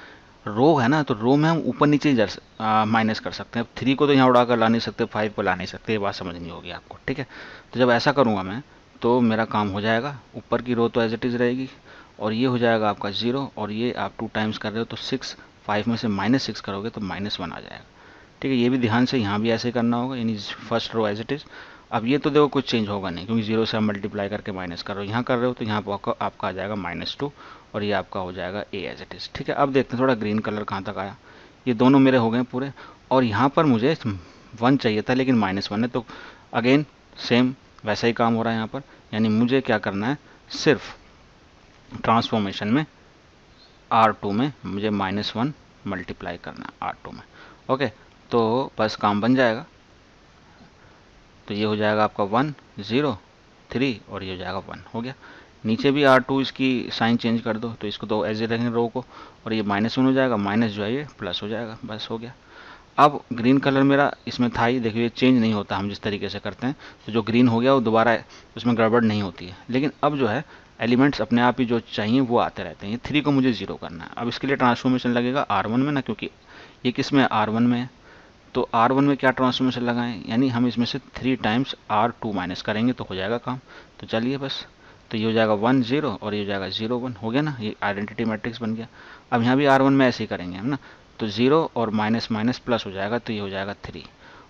रो है ना, तो रो में हम ऊपर नीचे माइनस कर सकते हैं। 3 को तो यहाँ उड़ा कर ला नहीं सकते, 5 को ला नहीं सकते, ये बात समझनी होगी आपको। ठीक है, तो जब ऐसा करूँगा मैं तो मेरा काम हो जाएगा। ऊपर की रो तो एज इट इज़ रहेगी, और ये हो जाएगा आपका 0, और ये आप 2 टाइम्स कर रहे हो तो 6, 5 में से -6 करोगे तो -1 आ जाएगा। ठीक है, ये भी ध्यान से यहाँ भी ऐसे करना होगा, यानी first row as it is, अब ये तो देखो कुछ चेंज होगा नहीं, क्योंकि 0 से आप मल्टीप्लाई करके माइनस कर रहे हो, यहाँ कर रहे हो तो यहाँ पर आपका आ जाएगा -2 और ये आपका हो जाएगा ए एज इट इज़। ठीक है, अब देखते हैं थोड़ा ग्रीन कलर कहाँ तक आया। ये दोनों मेरे हो गए पूरे, और यहाँ पर मुझे 1 चाहिए था लेकिन -1 है, तो अगेन सेम वैसा ही काम हो रहा है यहाँ पर। यानी मुझे क्या करना है, सिर्फ ट्रांसफॉर्मेशन में R2 में मुझे -1 मल्टीप्लाई करना है R2 में। ओके, तो बस काम बन जाएगा। तो ये हो जाएगा आपका 1 0 3 और ये हो जाएगा 1, हो गया। नीचे भी R2 इसकी साइन चेंज कर दो, तो इसको तो एज ए रखेंगे रो को, और ये -1 हो जाएगा, माइनस जो है ये प्लस हो जाएगा, बस हो गया। अब ग्रीन कलर मेरा इसमें था ही, देखिए चेंज नहीं होता हम जिस तरीके से करते हैं, तो जो ग्रीन हो गया वो दोबारा उसमें गड़बड़ नहीं होती है। लेकिन अब जो है एलिमेंट्स अपने आप ही जो चाहिए वो आते रहते हैं। ये 3 को मुझे 0 करना है। अब इसके लिए ट्रांसफॉर्मेशन लगेगा R1 में ना, क्योंकि ये किस में R1 में है, तो R1 में क्या ट्रांसफॉर्मेशन लगाएं, यानी हम इसमें से 3 टाइम्स R2 माइनस करेंगे तो हो जाएगा काम। तो चलिए बस, तो ये हो जाएगा 1 0 और ये हो जाएगा 0 1, हो गया ना, ये आइडेंटिटी मैट्रिक्स बन गया। अब यहाँ भी R1 में ऐसे ही करेंगे हम ना, तो 0 और माइनस माइनस प्लस हो जाएगा, तो ये हो जाएगा 3,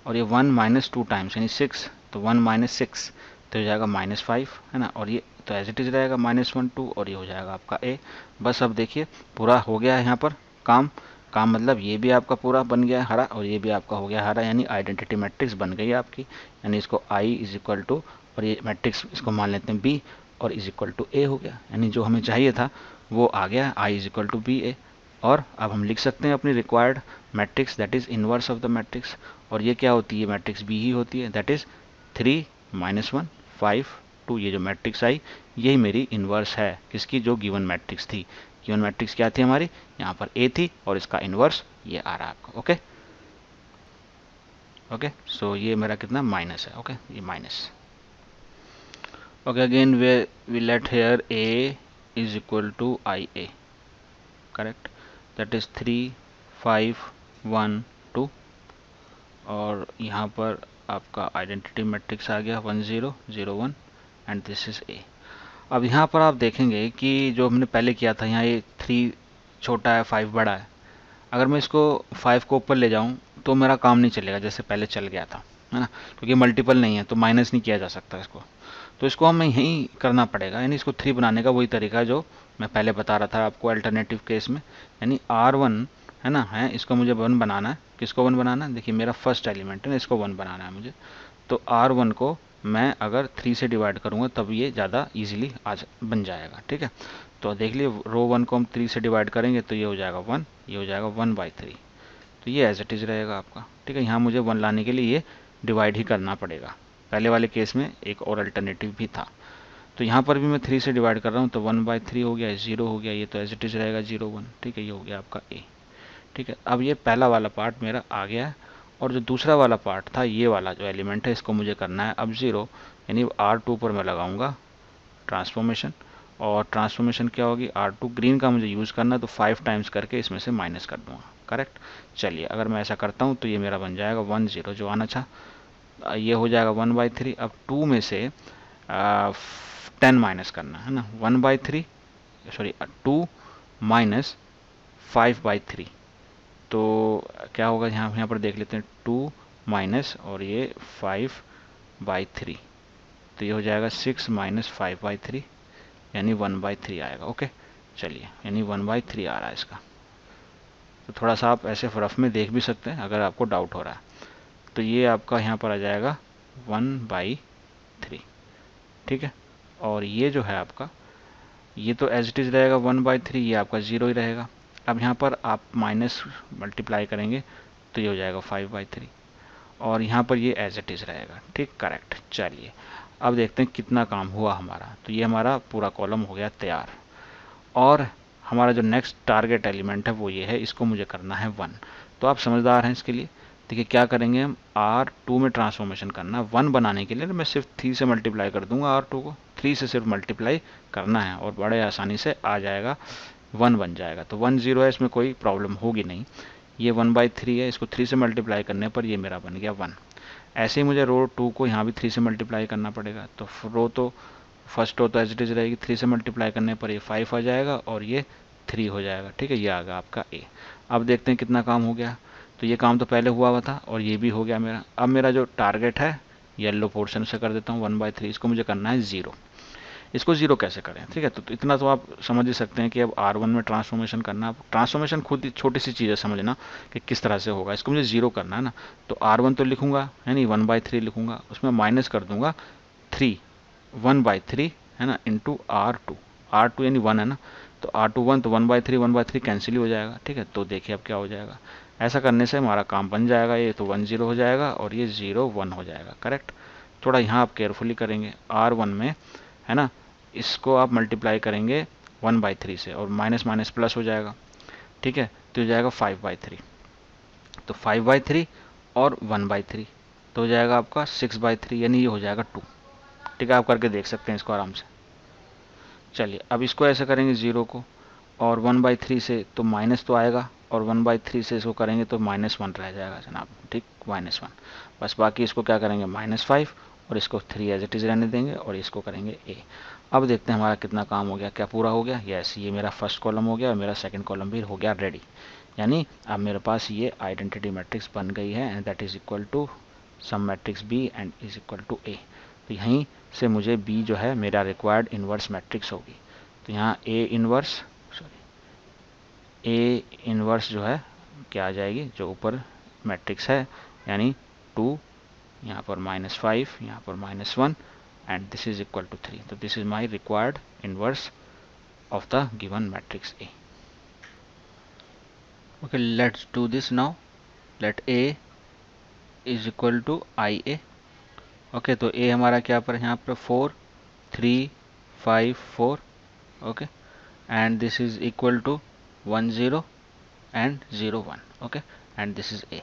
और ये 1 -2 टाइम्स यानी 6, तो 1 - 6 तो हो जाएगा -5, है ना, और ये तो एज इट इज रहेगा -1 2 और ये हो जाएगा आपका ए। बस अब देखिए पूरा हो गया है यहाँ पर काम। काम मतलब ये भी आपका पूरा बन गया है हरा और ये भी आपका हो गया हरा, यानी आइडेंटिटी मैट्रिक्स बन गई है आपकी। यानी इसको आई इज इक्वल टू, और ये मैट्रिक्स इसको मान लेते हैं बी, और इज इक्वल टू ए हो गया। यानी जो हमें चाहिए था वो आ गया, आई is equal to B A. और अब हम लिख सकते हैं अपनी required matrix, that is inverse of the matrix. और ये क्या होती है, मैट्रिक्स बी ही होती है, दैट इज 3 -1 5 2। ये जो मैट्रिक्स आई यही मेरी इनवर्स है किसकी, जो गिवन मैट्रिक्स थी। गिवन मैट्रिक्स क्या थी हमारी, यहाँ पर ए थी, और इसका इनवर्स ये आ रहा है आपका। ओके ओके, सो ये मेरा कितना माइनस है, ओके ये minus. Okay, again we let here A is equal to I A, correct, that is 3 5 1 2, और यहाँ पर आपका आइडेंटिटी मैट्रिक्स आ गया 1 0 0 1 एंड दिस इज ए। अब यहाँ पर आप देखेंगे कि जो हमने पहले किया था, यहाँ ये 3 छोटा है 5 बड़ा है। अगर मैं इसको 5 को ऊपर ले जाऊँ तो मेरा काम नहीं चलेगा जैसे पहले चल गया था, है ना, क्योंकि मल्टीपल नहीं है तो माइनस नहीं किया जा सकता इसको। तो इसको हमें यहीं करना पड़ेगा, यानी इसको 3 बनाने का वही तरीका है जो मैं पहले बता रहा था आपको अल्टरनेटिव केस में। यानी R1 है ना, है इसको मुझे 1 बनाना है। किसको 1 बनाना है, देखिए मेरा फर्स्ट एलिमेंट है ना, इसको 1 बनाना है मुझे। तो R1 को मैं अगर 3 से डिवाइड करूँगा तब ये ज़्यादा ईजिली आज बन जाएगा। ठीक है, तो देख लिए रो 1 को हम 3 से डिवाइड करेंगे तो ये हो जाएगा 1, ये हो जाएगा 1/3, तो ये एज इट इज़ रहेगा आपका। ठीक है, यहाँ मुझे 1 लाने के लिए ये डिवाइड ही करना पड़ेगा। पहले वाले केस में एक और अल्टरनेटिव भी था, तो यहाँ पर भी मैं 3 से डिवाइड कर रहा हूँ तो 1/3 हो गया, 0 हो गया, ये तो एज इट इज़ रहेगा 0 1। ठीक है, ये हो गया आपका ए। ठीक है, अब ये पहला वाला पार्ट मेरा आ गया है, और जो दूसरा वाला पार्ट था ये वाला जो एलिमेंट है इसको मुझे करना है अब 0, यानी R2 पर मैं लगाऊंगा ट्रांसफॉर्मेशन, और ट्रांसफॉर्मेशन क्या होगी, R2 ग्रीन का मुझे यूज़ करना है तो 5 टाइम्स करके इसमें से माइनस कर दूंगा, करेक्ट। चलिए अगर मैं ऐसा करता हूँ तो ये मेरा बन जाएगा 1 0 जो आना था, ये हो जाएगा 1/3। अब 2 में से 10 माइनस करना है ना, 1/3 सॉरी 2 माइनस 5/3, तो क्या होगा यहाँ पर देख लेते हैं, 2 माइनस और ये 5/3, तो ये हो जाएगा 6 माइनस 5/3 यानी 1/3 आएगा। ओके चलिए, यानी 1/3 आ रहा है इसका। तो थोड़ा सा आप ऐसे रफ में देख भी सकते हैं अगर आपको डाउट हो रहा है। तो ये आपका यहाँ पर आ जाएगा 1/3। ठीक है, और ये जो है आपका ये तो एज इट इज़ रहेगा 1/3, ये आपका 0 ही रहेगा। अब यहाँ पर आप माइनस मल्टीप्लाई करेंगे तो ये हो जाएगा 5/3, और यहाँ पर ये एज इट इज़ रहेगा। ठीक, करेक्ट। चलिए अब देखते हैं कितना काम हुआ हमारा। तो ये हमारा पूरा कॉलम हो गया तैयार, और हमारा जो नेक्स्ट टारगेट एलिमेंट है वो ये है, इसको मुझे करना है 1। तो आप समझदार हैं इसके लिए। देखिए क्या करेंगे हम, R2 में ट्रांसफॉर्मेशन करना है 1 बनाने के लिए, मैं सिर्फ 3 से मल्टीप्लाई कर दूंगा R2 को, 3 से सिर्फ मल्टीप्लाई करना है और बड़े आसानी से आ जाएगा, 1 बन जाएगा। तो 1 0 है, इसमें कोई प्रॉब्लम होगी नहीं। ये 1/3 है, इसको 3 से मल्टीप्लाई करने पर ये मेरा बन गया 1। ऐसे ही मुझे रो 2 को यहाँ भी 3 से मल्टीप्लाई करना पड़ेगा, तो रो तो फर्स्ट रो तो एज इट इज रहेगी, 3 से मल्टीप्लाई करने पर ये 5 आ जाएगा और ये 3 हो जाएगा। ठीक है, ये आ गया आपका ए। अब देखते हैं कितना काम हो गया। तो ये काम तो पहले हुआ था और ये भी हो गया मेरा। अब मेरा जो टारगेट है येलो पोर्शन से कर देता हूँ 1/3, इसको मुझे करना है 0। इसको 0 कैसे करें, ठीक है। तो इतना तो आप समझ ही सकते हैं कि अब R1 में ट्रांसफॉर्मेशन करना है। ट्रांसफॉर्मेशन खुद ही छोटी सी चीज़ है समझना कि किस तरह से होगा। इसको मुझे 0 करना है ना, तो R1 तो लिखूंगा है नहीं, 1/3 लिखूंगा, उसमें माइनस कर दूंगा 3, 1/3 है ना, इंटू R2 यानी 1 है ना, तो R2 1, तो 1/3 कैंसिल ही हो जाएगा, ठीक है। तो देखिए अब क्या हो जाएगा, ऐसा करने से हमारा काम बन जाएगा। ये तो 1 0 हो जाएगा और ये 0 1 हो जाएगा, करेक्ट। थोड़ा यहाँ आप केयरफुली करेंगे, R1 में है ना, इसको आप मल्टीप्लाई करेंगे 1/3 से और माइनस माइनस प्लस हो जाएगा, ठीक है। तो हो जाएगा 5/3, तो 5/3 और 1/3 तो हो जाएगा आपका 6/3, यानी ये हो जाएगा 2, ठीक है। आप करके देख सकते हैं इसको आराम से। चलिए अब इसको ऐसे करेंगे 0 को, और 1/3 से तो माइनस तो आएगा, और 1/3 से इसको करेंगे तो -1 रह जाएगा जनाब, ठीक, -1। बस बाकी इसको क्या करेंगे -5, और इसको 3 एज इट इज़ रहने देंगे, और इसको करेंगे a। अब देखते हैं हमारा कितना काम हो गया, क्या पूरा हो गया। यस, ये मेरा फर्स्ट कॉलम हो गया और मेरा सेकंड कॉलम भी हो गया रेडी। यानी अब मेरे पास ये आइडेंटिटी मैट्रिक्स बन गई है, and that is equal to some matrix b and is equal to a। तो यहीं से मुझे b जो है मेरा रिक्वायर्ड इन्वर्स मैट्रिक्स होगी। तो यहाँ ए इन्वर्स जो है क्या आ जाएगी, जो ऊपर मैट्रिक्स है, यानी 2, यहाँ पर -5, यहाँ पर -1, and this is equal to 3। तो this is my required inverse of the given matrix A. Okay, let's do this now. Let A is equal to IA. Okay, तो A हमारा क्या पर यहाँ पर 4 3 5 4, okay, and this is equal to 1 0 and 0 1, okay, and this is A.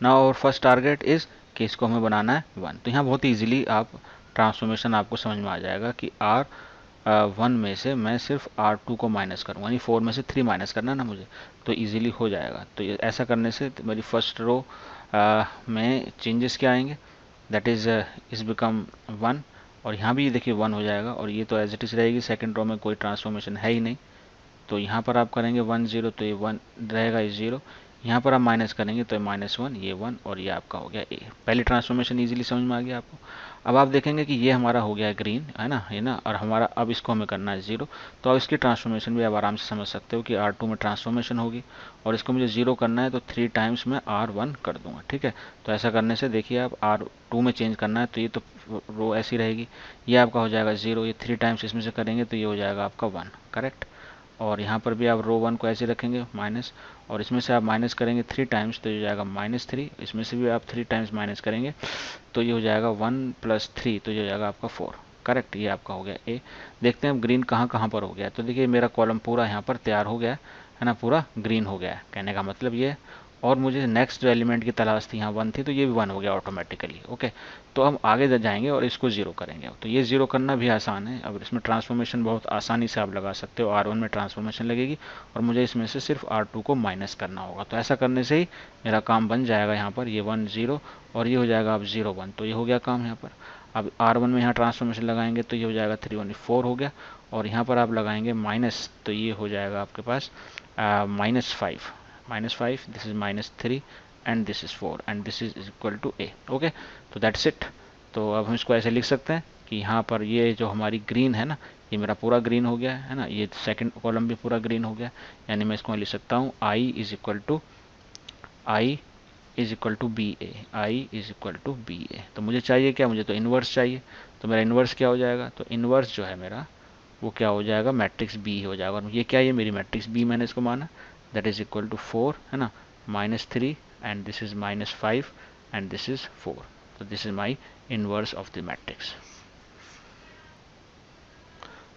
Now our first target is कि इसको हमें बनाना है 1। तो यहाँ बहुत ईजिली आप ट्रांसफॉर्मेशन आपको समझ में आ जाएगा कि R1 में से मैं सिर्फ R2 को माइनस करूँगा, यानी 4 में से 3 माइनस करना ना मुझे, तो इजीली हो जाएगा। तो ऐसा करने से मेरी फर्स्ट रो में चेंजेस क्या आएंगे, दैट इज बिकम 1, और यहाँ भी देखिए 1 हो जाएगा, और ये तो एज इट इज़ रहेगी। सेकंड रो में कोई ट्रांसफॉर्मेशन है ही नहीं, तो यहाँ पर आप करेंगे 1 0, तो ये 1 रहेगा, ये 0। यहाँ पर आप माइनस करेंगे तो -1, ये 1, और ये आपका हो गया ए। पहली ट्रांसफॉर्मेशन इजीली समझ में आ गया आपको। अब आप देखेंगे कि ये हमारा हो गया ग्रीन, है ना, ये ना, और हमारा अब इसको हमें करना है 0। तो अब इसकी ट्रांसफॉर्मेशन भी आप आराम से समझ सकते हो कि R2 में ट्रांसफॉर्मेशन होगी, और इसको मुझे 0 करना है, तो 3 टाइम्स मैं R1 कर दूंगा, ठीक है। तो ऐसा करने से देखिए आप R2 में चेंज करना है, तो ये तो रो ऐसी रहेगी, ये आपका हो जाएगा 0, ये 3 टाइम्स इसमें से करेंगे तो ये हो जाएगा आपका 1, करेक्ट। और यहाँ पर भी आप रो 1 को ऐसे रखेंगे माइनस, और इसमें से आप माइनस करेंगे 3 टाइम्स, तो ये हो जाएगा -3। इसमें से भी आप 3 टाइम्स माइनस करेंगे तो ये हो जाएगा 1 + 3, तो ये हो जाएगा आपका 4, करेक्ट। ये आपका हो गया ए। देखते हैं अब ग्रीन कहाँ कहाँ पर हो गया। तो देखिए मेरा कॉलम पूरा यहाँ पर तैयार हो गया है ना, पूरा ग्रीन हो गया है, कहने का मतलब ये। और मुझे नेक्स्ट जो एलिमेंट की तलाश थी, यहाँ 1 थी, तो ये भी 1 हो गया ऑटोमेटिकली, ओके। तो हम आगे जाएंगे और इसको 0 करेंगे। तो ये 0 करना भी आसान है। अब इसमें ट्रांसफॉर्मेशन बहुत आसानी से आप लगा सकते हो। R1 में ट्रांसफॉर्मेशन लगेगी, और मुझे इसमें से सिर्फ R2 को माइनस करना होगा। तो ऐसा करने से ही मेरा काम बन जाएगा। यहाँ पर ये 1 0, और ये हो जाएगा अब 0 1, तो ये हो गया काम यहाँ पर। अब R1 में यहाँ ट्रांसफॉर्मेशन लगाएंगे तो ये हो जाएगा 3 1 4 हो गया, और यहाँ पर आप लगाएंगे माइनस, तो ये हो जाएगा आपके पास -5, this is -3, and this is 4, and this is equal to A, okay। तो that's it। तो अब हम इसको ऐसे लिख सकते हैं कि यहाँ पर ये जो हमारी ग्रीन है ना, ये मेरा पूरा ग्रीन हो गया है ना, ये सेकंड कॉलम भी पूरा ग्रीन हो गया, यानी मैं इसको लिख सकता हूँ I is equal to B A, I is equal to B A. तो मुझे चाहिए क्या, मुझे तो इन्वर्स चाहिए। तो मेरा इन्वर्स क्या हो जाएगा, तो इन्वर्स जो है मेरा वो क्या हो जाएगा, मैट्रिक्स बी हो जाएगा। और ये क्या है, मेरी मैट्रिक्स बी मैंने इसको माना, दैट इज इक्वल टू 4, है ना, -3, and this is -5, and this is 4। तो this is my inverse of the matrix.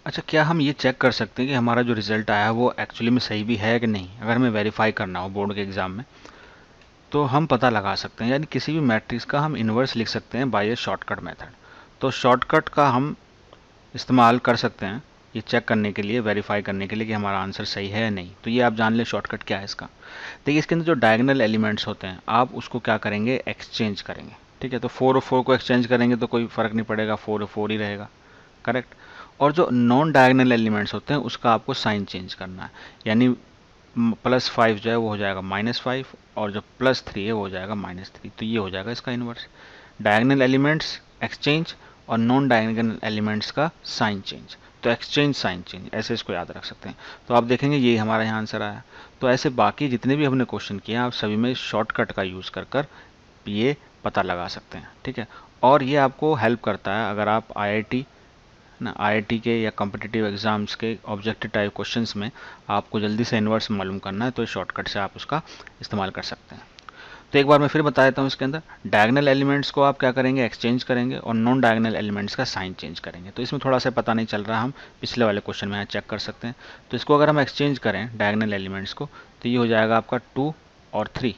अच्छा, क्या हम ये चेक कर सकते हैं कि हमारा जो रिजल्ट आया है वो एक्चुअली में सही भी है कि नहीं। अगर हमें वेरीफाई करना हो बोर्ड के एग्जाम में, तो हम पता लगा सकते हैं, यानी किसी भी मैट्रिक्स का हम इन्वर्स लिख सकते हैं बाय ए शॉर्टकट मेथड। तो शॉर्टकट का हम इस्तेमाल कर सकते हैं ये चेक करने के लिए, वेरीफाई करने के लिए कि हमारा आंसर सही है या नहीं। तो ये आप जान लें शॉर्टकट क्या है इसका। देखिए इसके अंदर जो डायगोनल एलिमेंट्स होते हैं, आप उसको क्या करेंगे, एक्सचेंज करेंगे, ठीक है। तो 4 और 4 को एक्सचेंज करेंगे तो कोई फ़र्क नहीं पड़ेगा, 4 और 4 ही रहेगा, करेक्ट। और जो नॉन डायगोनल एलिमेंट्स होते हैं उसका आपको साइन चेंज करना है, यानी +5 जो है वो हो जाएगा -5, और जो +3 है वो हो जाएगा -3। तो ये हो जाएगा इसका इन्वर्स। डायगोनल एलिमेंट्स एक्सचेंज और नॉन डायगोनल एलिमेंट्स का साइन चेंज। तो एक्सचेंज साइन चेंज, ऐसे इसको याद रख सकते हैं। तो आप देखेंगे ये हमारा यहाँ आंसर आया। तो ऐसे बाकी जितने भी हमने क्वेश्चन किए आप सभी में शॉर्टकट का यूज़ कर कर ये पता लगा सकते हैं, ठीक है। और ये आपको हेल्प करता है अगर आप आईआईटी के या कॉम्पिटिटिव एग्जाम्स के ऑब्जेक्टिव टाइप क्वेश्चंस में आपको जल्दी से इन्वर्स मालूम करना है, तो इस शॉर्टकट से आप उसका इस्तेमाल कर सकते हैं। तो एक बार मैं फिर बता देता हूँ, इसके अंदर डायगोनल एलिमेंट्स को आप क्या करेंगे, एक्सचेंज करेंगे, और नॉन डायगोनल एलिमेंट्स का साइन चेंज करेंगे। तो इसमें थोड़ा सा पता नहीं चल रहा, हम पिछले वाले क्वेश्चन में यहाँ चेक कर सकते हैं। तो इसको अगर हम एक्सचेंज करें डायगोनल एलिमेंट्स को, तो ये हो जाएगा आपका 2 और 3,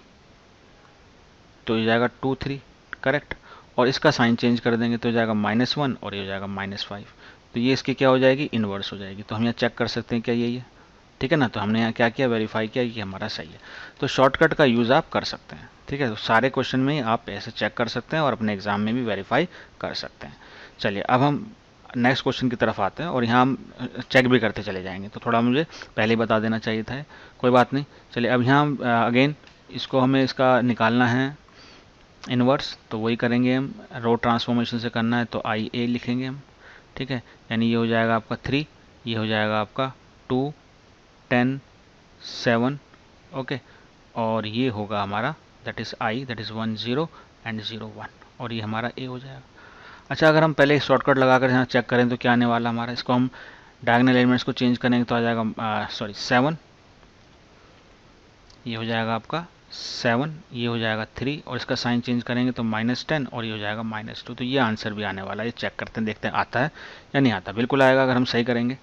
तो ये जाएगा 2 3, करेक्ट। और इसका साइन चेंज कर देंगे तो हो जाएगा -1 और ये हो जाएगा -5। तो ये इसकी क्या हो जाएगी, इन्वर्स हो जाएगी। तो हम यहाँ चेक कर सकते हैं क्या यही है, ठीक है ना। तो हमने यहाँ क्या किया, वेरीफाई किया कि हमारा सही है। तो शॉर्टकट का यूज़ आप कर सकते हैं, ठीक है। तो सारे क्वेश्चन में आप ऐसे चेक कर सकते हैं और अपने एग्जाम में भी वेरीफाई कर सकते हैं। चलिए अब हम नेक्स्ट क्वेश्चन की तरफ आते हैं और यहाँ हम चेक भी करते चले जाएंगे। तो थोड़ा मुझे पहले ही बता देना चाहिए था, कोई बात नहीं। चलिए अब यहाँ अगेन इसको हमें इसका निकालना है इनवर्स, तो वही करेंगे हम। रो ट्रांसफॉर्मेशन से करना है तो आई ए लिखेंगे हम, ठीक है। यानी ये हो जाएगा आपका 3, ये हो जाएगा आपका 2 10 7, ओके। और ये होगा हमारा that is I, that is 1 0 and 0 1, और ये हमारा ए हो जाएगा। अच्छा अगर हम पहले शॉर्टकट लगाकर यहाँ चेक करें तो क्या आने वाला हमारा, इसको हम डायगोनल एलिमेंट्स को चेंज करेंगे तो आ जाएगा 7, ये हो जाएगा आपका 7, ये हो जाएगा 3, और इसका साइन चेंज करेंगे तो -10 और ये हो जाएगा -2। तो ये आंसर भी आने वाला है, ये चेक करते हैं, देखते हैं आता है या नहीं आता। बिल्कुल आएगा अगर हम सही करेंगे।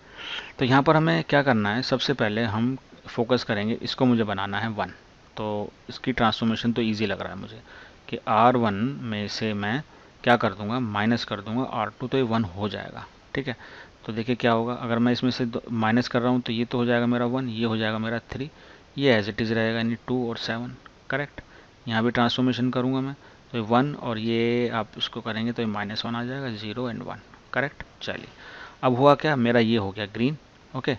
तो यहाँ पर हमें क्या करना है, सबसे पहले हम फोकस करेंगे, इसको मुझे बनाना है 1। तो इसकी ट्रांसफॉर्मेशन तो ईजी लग रहा है मुझे कि R1 में से मैं क्या कर दूंगा, माइनस कर दूंगा R2, तो ये 1 हो जाएगा, ठीक है। तो देखिए क्या होगा, अगर मैं इसमें से माइनस कर रहा हूँ तो ये तो हो जाएगा मेरा 1, ये हो जाएगा मेरा 3, ये एज इट इज़ रहेगा, यानी 2 और 7, करेक्ट। यहाँ भी ट्रांसफॉर्मेशन करूँगा मैं तो 1 और ये आप इसको करेंगे तो ये -1 आ जाएगा, 0 एंड 1, करेक्ट। चलिए अब हुआ क्या, मेरा ये हो गया ग्रीन, ओके।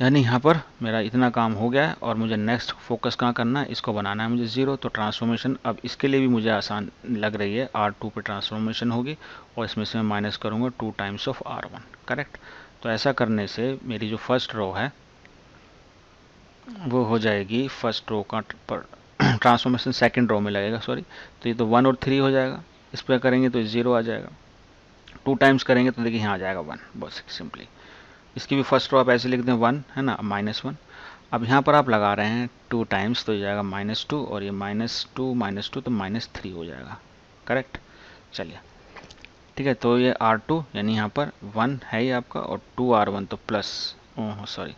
यानी यहाँ पर मेरा इतना काम हो गया है और मुझे नेक्स्ट फोकस कहाँ करना है, इसको बनाना है मुझे 0। तो ट्रांसफॉर्मेशन अब इसके लिए भी मुझे आसान लग रही है, R2 पे ट्रांसफॉर्मेशन होगी और इसमें से मैं माइनस करूँगा 2 टाइम्स ऑफ R1, करेक्ट। तो ऐसा करने से मेरी जो फर्स्ट रो है वो हो जाएगी, फर्स्ट रो का ट्रांसफॉर्मेशन सेकेंड रो में लगेगा, सॉरी। तो ये तो 1 और 3 हो जाएगा, इस पर करेंगे तो 0 आ जाएगा, 2 टाइम्स करेंगे तो देखिए यहाँ आ जाएगा 1, बस सिंपली। इसकी भी फर्स्ट रो आप ऐसे लिख दें 1, है ना, -1। अब यहाँ पर आप लगा रहे हैं 2 टाइम्स तो ये जाएगा -2, और ये -2 तो -3 हो जाएगा, करेक्ट। चलिए ठीक है, तो ये R2 यानी यहाँ पर 1 है ही आपका, और 2 R1 तो प्लस, ओह सॉरी,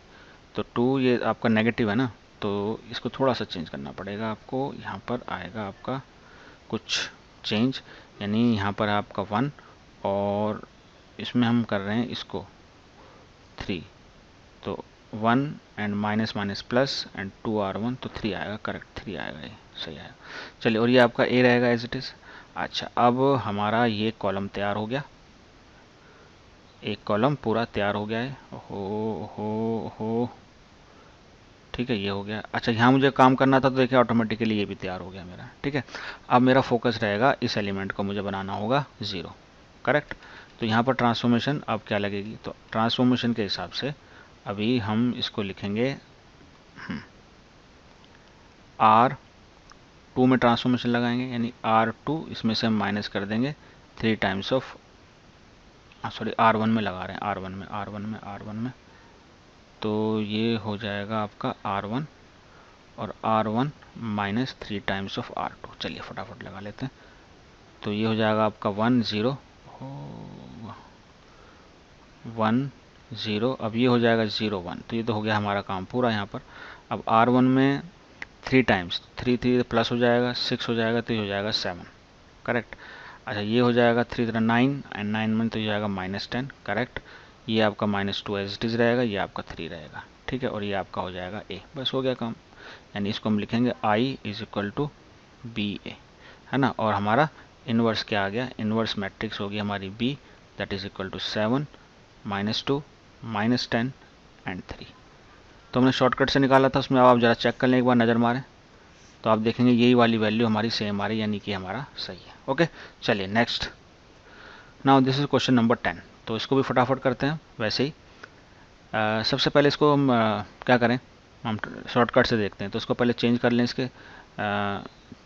तो 2 ये आपका नेगेटिव है ना, तो इसको थोड़ा सा चेंज करना पड़ेगा आपको। यहाँ पर आएगा आपका कुछ चेंज, यानी यहाँ पर आपका 1 और इसमें हम कर रहे हैं इसको 3, तो 1 and minus minus plus and 2 R1 तो 3 आएगा, करेक्ट 3 आएगा, ये सही आएगा। चलिए और ये आपका ए रहेगा एज इट इज़। अच्छा अब हमारा ये कॉलम तैयार हो गया, एक कॉलम पूरा तैयार हो गया है, हो ठीक है, ये हो गया। अच्छा यहाँ मुझे काम करना था तो देखिए ऑटोमेटिकली ये भी तैयार हो गया मेरा, ठीक है। अब मेरा फोकस रहेगा इस एलिमेंट को मुझे बनाना होगा 0, करेक्ट। तो यहाँ पर ट्रांसफॉर्मेशन अब क्या लगेगी, तो ट्रांसफॉर्मेशन के हिसाब से अभी हम इसको लिखेंगे R2 में ट्रांसफॉर्मेशन लगाएंगे, यानी R2 इसमें से हम माइनस कर देंगे 3 टाइम्स ऑफ, सॉरी R1 में लगा रहे हैं, R1 में, तो ये हो जाएगा आपका R1 और R1 minus 3 times of R2। चलिए फटाफट लगा लेते हैं, तो ये हो जाएगा आपका 1 0 1 0, अब ये हो जाएगा 0 1, तो ये तो हो गया हमारा काम पूरा यहाँ पर। अब R1 में 3 टाइम्स, 3 प्लस हो जाएगा 6 हो जाएगा, तो ये हो जाएगा 7, करेक्ट। अच्छा ये हो जाएगा 3 9 एंड 9 में तो ये जाएगा -10, करेक्ट। ये आपका -2 एज इट इज़ रहेगा, ये आपका 3 रहेगा, ठीक है। और ये आपका हो जाएगा ए, बस हो गया काम। यानी इसको हम लिखेंगे I is equal to B A, है ना। और हमारा इन्वर्स क्या आ गया, इन्वर्स मैट्रिक्स होगी हमारी B, that is equal to 7 -2 -10 and 3। तो हमने शॉर्टकट से निकाला था उसमें, अब आप जरा चेक कर लें, एक बार नज़र मारें। तो आप देखेंगे यही वाली वैल्यू हमारी सेम आ रही है, यानी कि हमारा सही है। ओके, चलिए next. Now this is question number 10। तो इसको भी फटाफट करते हैं वैसे ही। सबसे पहले इसको हम क्या करें, हम शॉर्टकट से देखते हैं। तो इसको पहले चेंज कर लें, इसके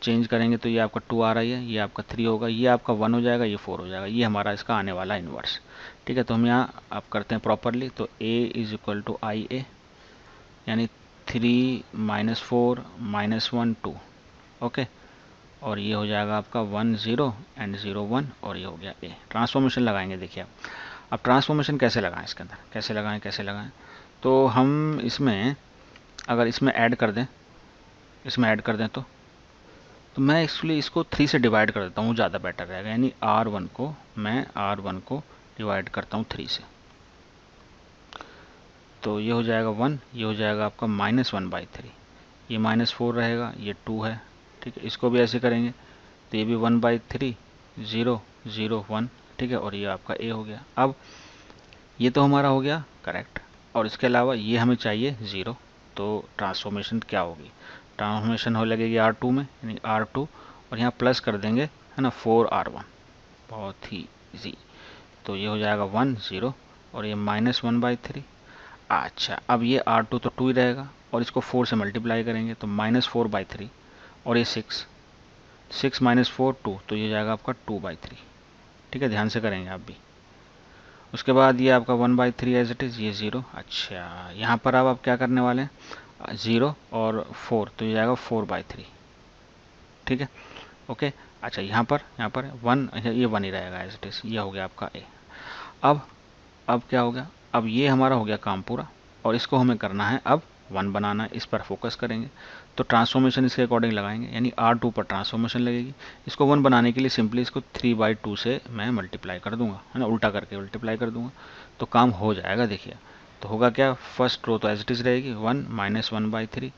चेंज करेंगे तो ये आपका 2 आ रही है, ये आपका 3 होगा, ये आपका 1 हो जाएगा, ये 4 हो जाएगा, ये हमारा इसका आने वाला इन्वर्स। ठीक है, तो हम यहाँ आप करते हैं प्रॉपरली। तो a is equal to I ए, यानी 3 -4 -1 2। ओके, और ये हो जाएगा आपका 1 0 एंड 0 1, और ये हो गया a। ट्रांसफॉर्मेशन लगाएंगे, देखिए अब ट्रांसफॉर्मेशन कैसे लगाएं, इसके अंदर कैसे लगाएं। तो हम इसमें अगर इसमें ऐड कर दें, तो मैं एक्चुअली इसको 3 से डिवाइड कर देता हूँ, ज़्यादा बेटर रहेगा। यानी R1 को मैं डिवाइड करता हूँ 3 से, तो ये हो जाएगा 1, ये हो जाएगा आपका -1/3, ये -4 रहेगा, ये 2 है। ठीक है, इसको भी ऐसे करेंगे तो ये भी 1/3 0 0 1। ठीक है, और ये आपका a हो गया। अब ये तो हमारा हो गया करेक्ट, और इसके अलावा ये हमें चाहिए 0। तो ट्रांसफॉर्मेशन क्या होगी, ट्रांसफॉर्मेशन हो लगेगी R2 में, यानी R2, और यहाँ प्लस कर देंगे, है ना, 4R1। बहुत ही इजी। तो ये हो जाएगा 1 0, और ये -1/3। अच्छा, अब ये R2 तो 2 ही रहेगा, और इसको 4 से मल्टीप्लाई करेंगे तो -4/3, और ये 6 -4 2, तो ये जाएगा आपका 2/3। ठीक है, ध्यान से करेंगे आप भी। उसके बाद ये आपका 1/3 एज इट इज़, ये 0। अच्छा, यहाँ पर अब आप क्या करने वाले हैं, 0 और 4, तो ये जाएगा 4/3। ठीक है, ओके। अच्छा, यहाँ पर 1, ये 1 ही रहेगा एज इट इज़, ये हो गया आपका a। अब क्या हो गया, अब ये हमारा हो गया काम पूरा, और इसको हमें करना है अब 1 बनाना है, इस पर फोकस करेंगे। तो ट्रांसफॉर्मेशन इसके अकॉर्डिंग लगाएंगे, यानी R2 पर ट्रांसफॉर्मेशन लगेगी। इसको 1 बनाने के लिए सिंपली इसको 3/2 से मैं मल्टीप्लाई कर दूंगा, है ना, उल्टा करके मल्टीप्लाई कर दूंगा, तो काम हो जाएगा। देखिए तो होगा क्या, फर्स्ट रो तो एज इट इज़ रहेगी 1 -1/3,